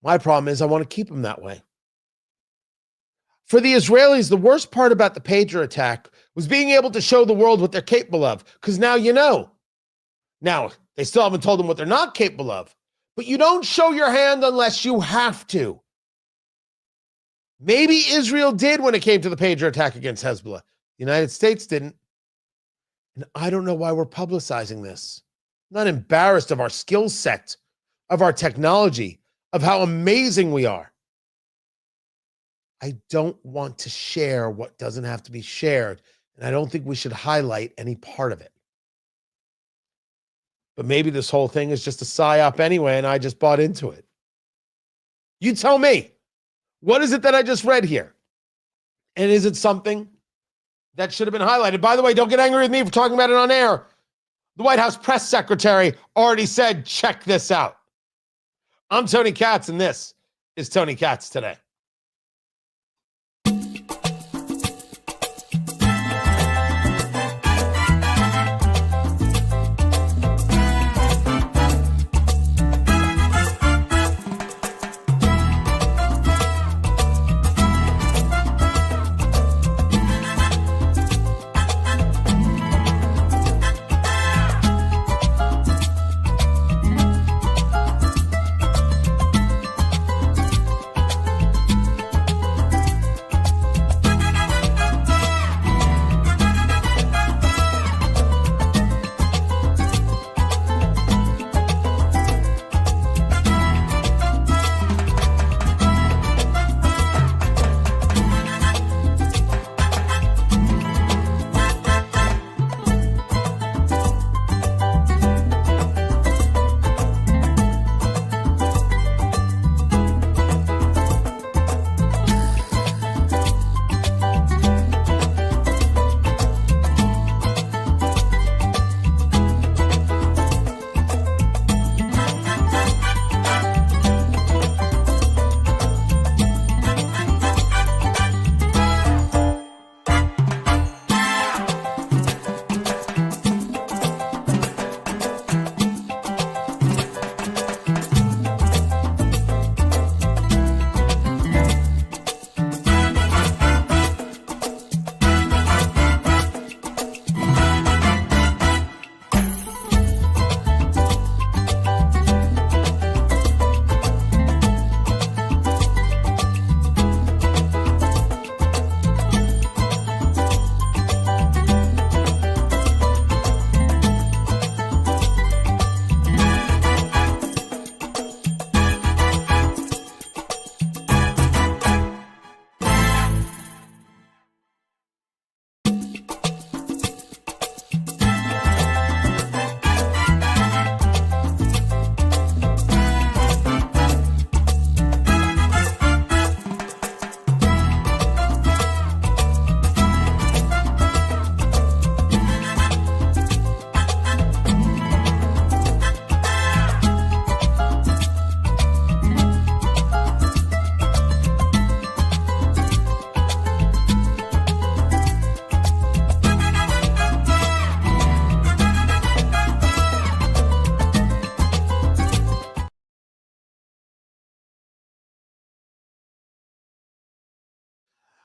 A: My problem is I want to keep them that way. For the Israelis, the worst part about the pager attack was being able to show the world what they're capable of, because now you know. Now, they still haven't told them what they're not capable of, but you don't show your hand unless you have to. Maybe Israel did when it came to the pager attack against Hezbollah. The United States didn't. And I don't know why we're publicizing this. I'm not embarrassed of our skill set, of our technology, of how amazing we are. I don't want to share what doesn't have to be shared, and I don't think we should highlight any part of it. But maybe this whole thing is just a psyop anyway, and I just bought into it. You tell me, what is it that I just read here? And is it something that should have been highlighted? By the way, don't get angry with me for talking about it on air. The White House press secretary already said, check this out. I'm Tony Katz, and this is Tony Katz Today.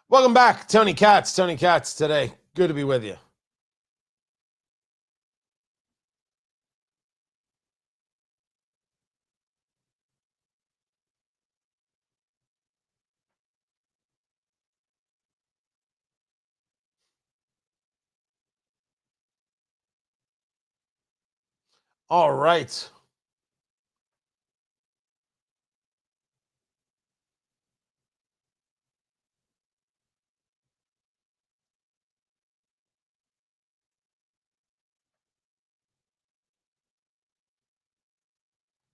A: Welcome back, Tony Katz. Tony Katz today. Good to be with you. All right.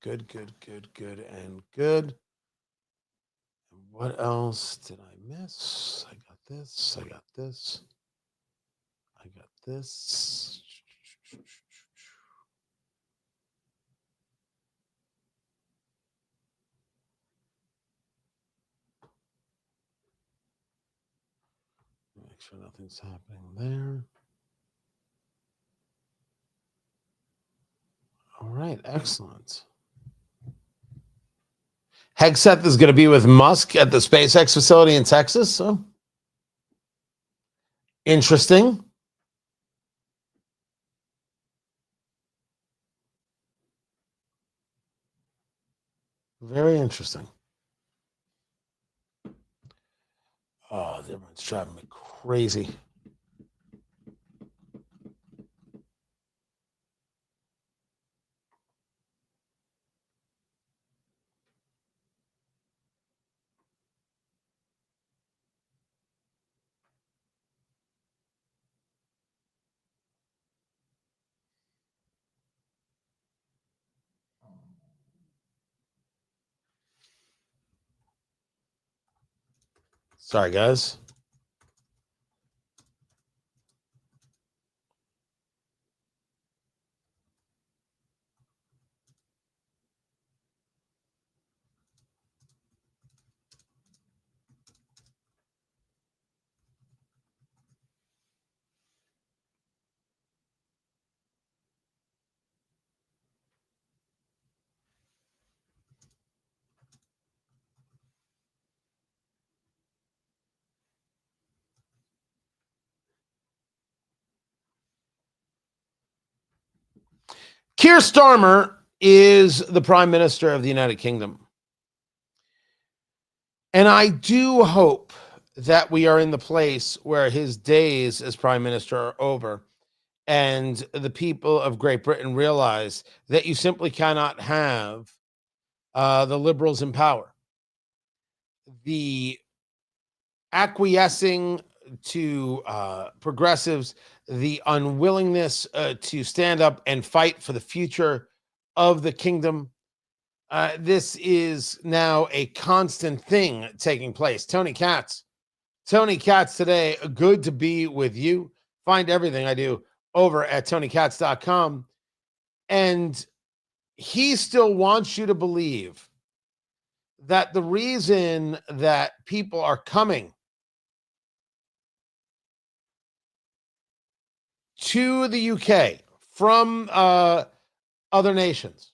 A: Good, and good. What else did I miss? I got this. I got this. I got this. Make sure nothing's happening there. All right, excellent. Hegseth is going to be with Musk at the SpaceX facility in Texas. So interesting. Very interesting. Oh, everyone's driving me crazy. Sorry, guys. Keir Starmer is the Prime Minister of the United Kingdom. And I do hope that we are in the place where his days as Prime Minister are over and the people of Great Britain realize that you simply cannot have the liberals in power. The acquiescing to progressives, the unwillingness to stand up and fight for the future of the kingdom. This is now a constant thing taking place. Tony Katz today. Good to be with you. Find everything I do over at TonyKatz.com. And he still wants you to believe that the reason that people are coming to the UK from other nations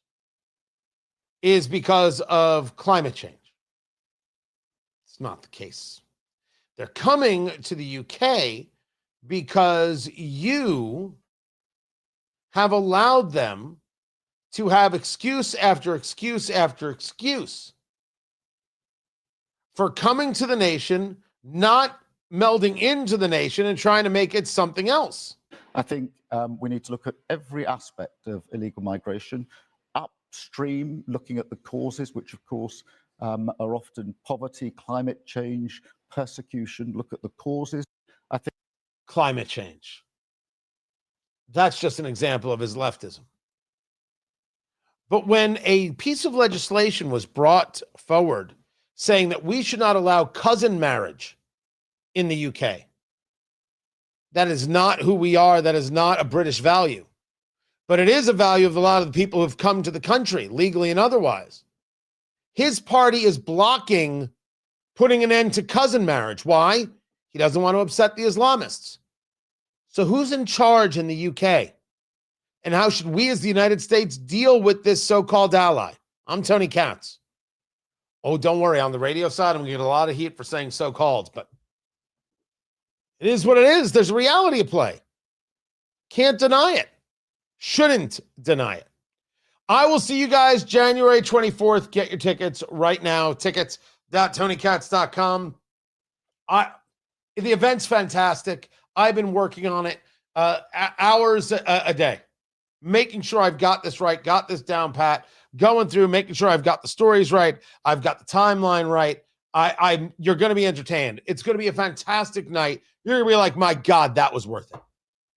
A: is because of climate change. It's not the case. They're coming to the UK because you have allowed them to have excuse after excuse after excuse for coming to the nation, not melding into the nation and trying to make it something else.
I: I think we need to look at every aspect of illegal migration, upstream, looking at the causes, which of course are often poverty, climate change, persecution. Look at the causes. I think
A: climate change. That's just an example of his leftism. But when a piece of legislation was brought forward saying that we should not allow cousin marriage in the UK, that is not who we are. That is not a British value. But it is a value of a lot of the people who've come to the country, legally and otherwise. His party is blocking putting an end to cousin marriage. Why? He doesn't want to upset the Islamists. So who's in charge in the UK? And how should we as the United States deal with this so-called ally? I'm Tony Katz. Oh, don't worry. On the radio side, I'm going to get a lot of heat for saying so-called, but It is what it is. There's a reality at play. Can't deny it. Shouldn't deny it. I will see you guys January 24th. Get your tickets right now. Tickets.tonykatz.com. The event's fantastic. I've been working on it hours a day, making sure I've got this right, got this down pat, going through, making sure I've got the stories right, I've got the timeline right. You're going to be entertained. It's going to be a fantastic night. You're going to be like, my God, that was worth it.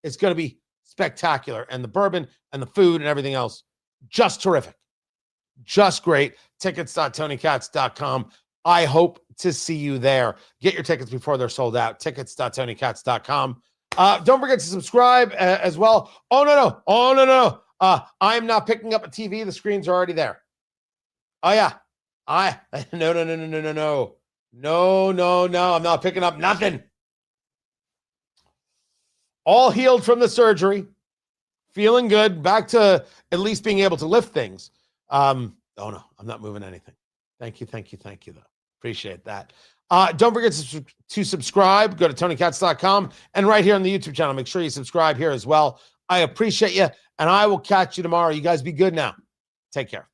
A: It's going to be spectacular. And the bourbon and the food and everything else, just terrific. Just great. Tickets.tonykatz.com. I hope to see you there. Get your tickets before they're sold out. Tickets.tonykatz.com. Don't forget to subscribe as well. Oh, no. I'm not picking up a TV. The screens are already there. Oh, yeah. No. I'm not picking up nothing. All healed from the surgery. Feeling good. Back to at least being able to lift things. Oh, no. I'm not moving anything. Thank you, though. Appreciate that. Don't forget to subscribe. Go to TonyKatz.com. And right here on the YouTube channel, make sure you subscribe here as well. I appreciate you, and I will catch you tomorrow. You guys be good now. Take care.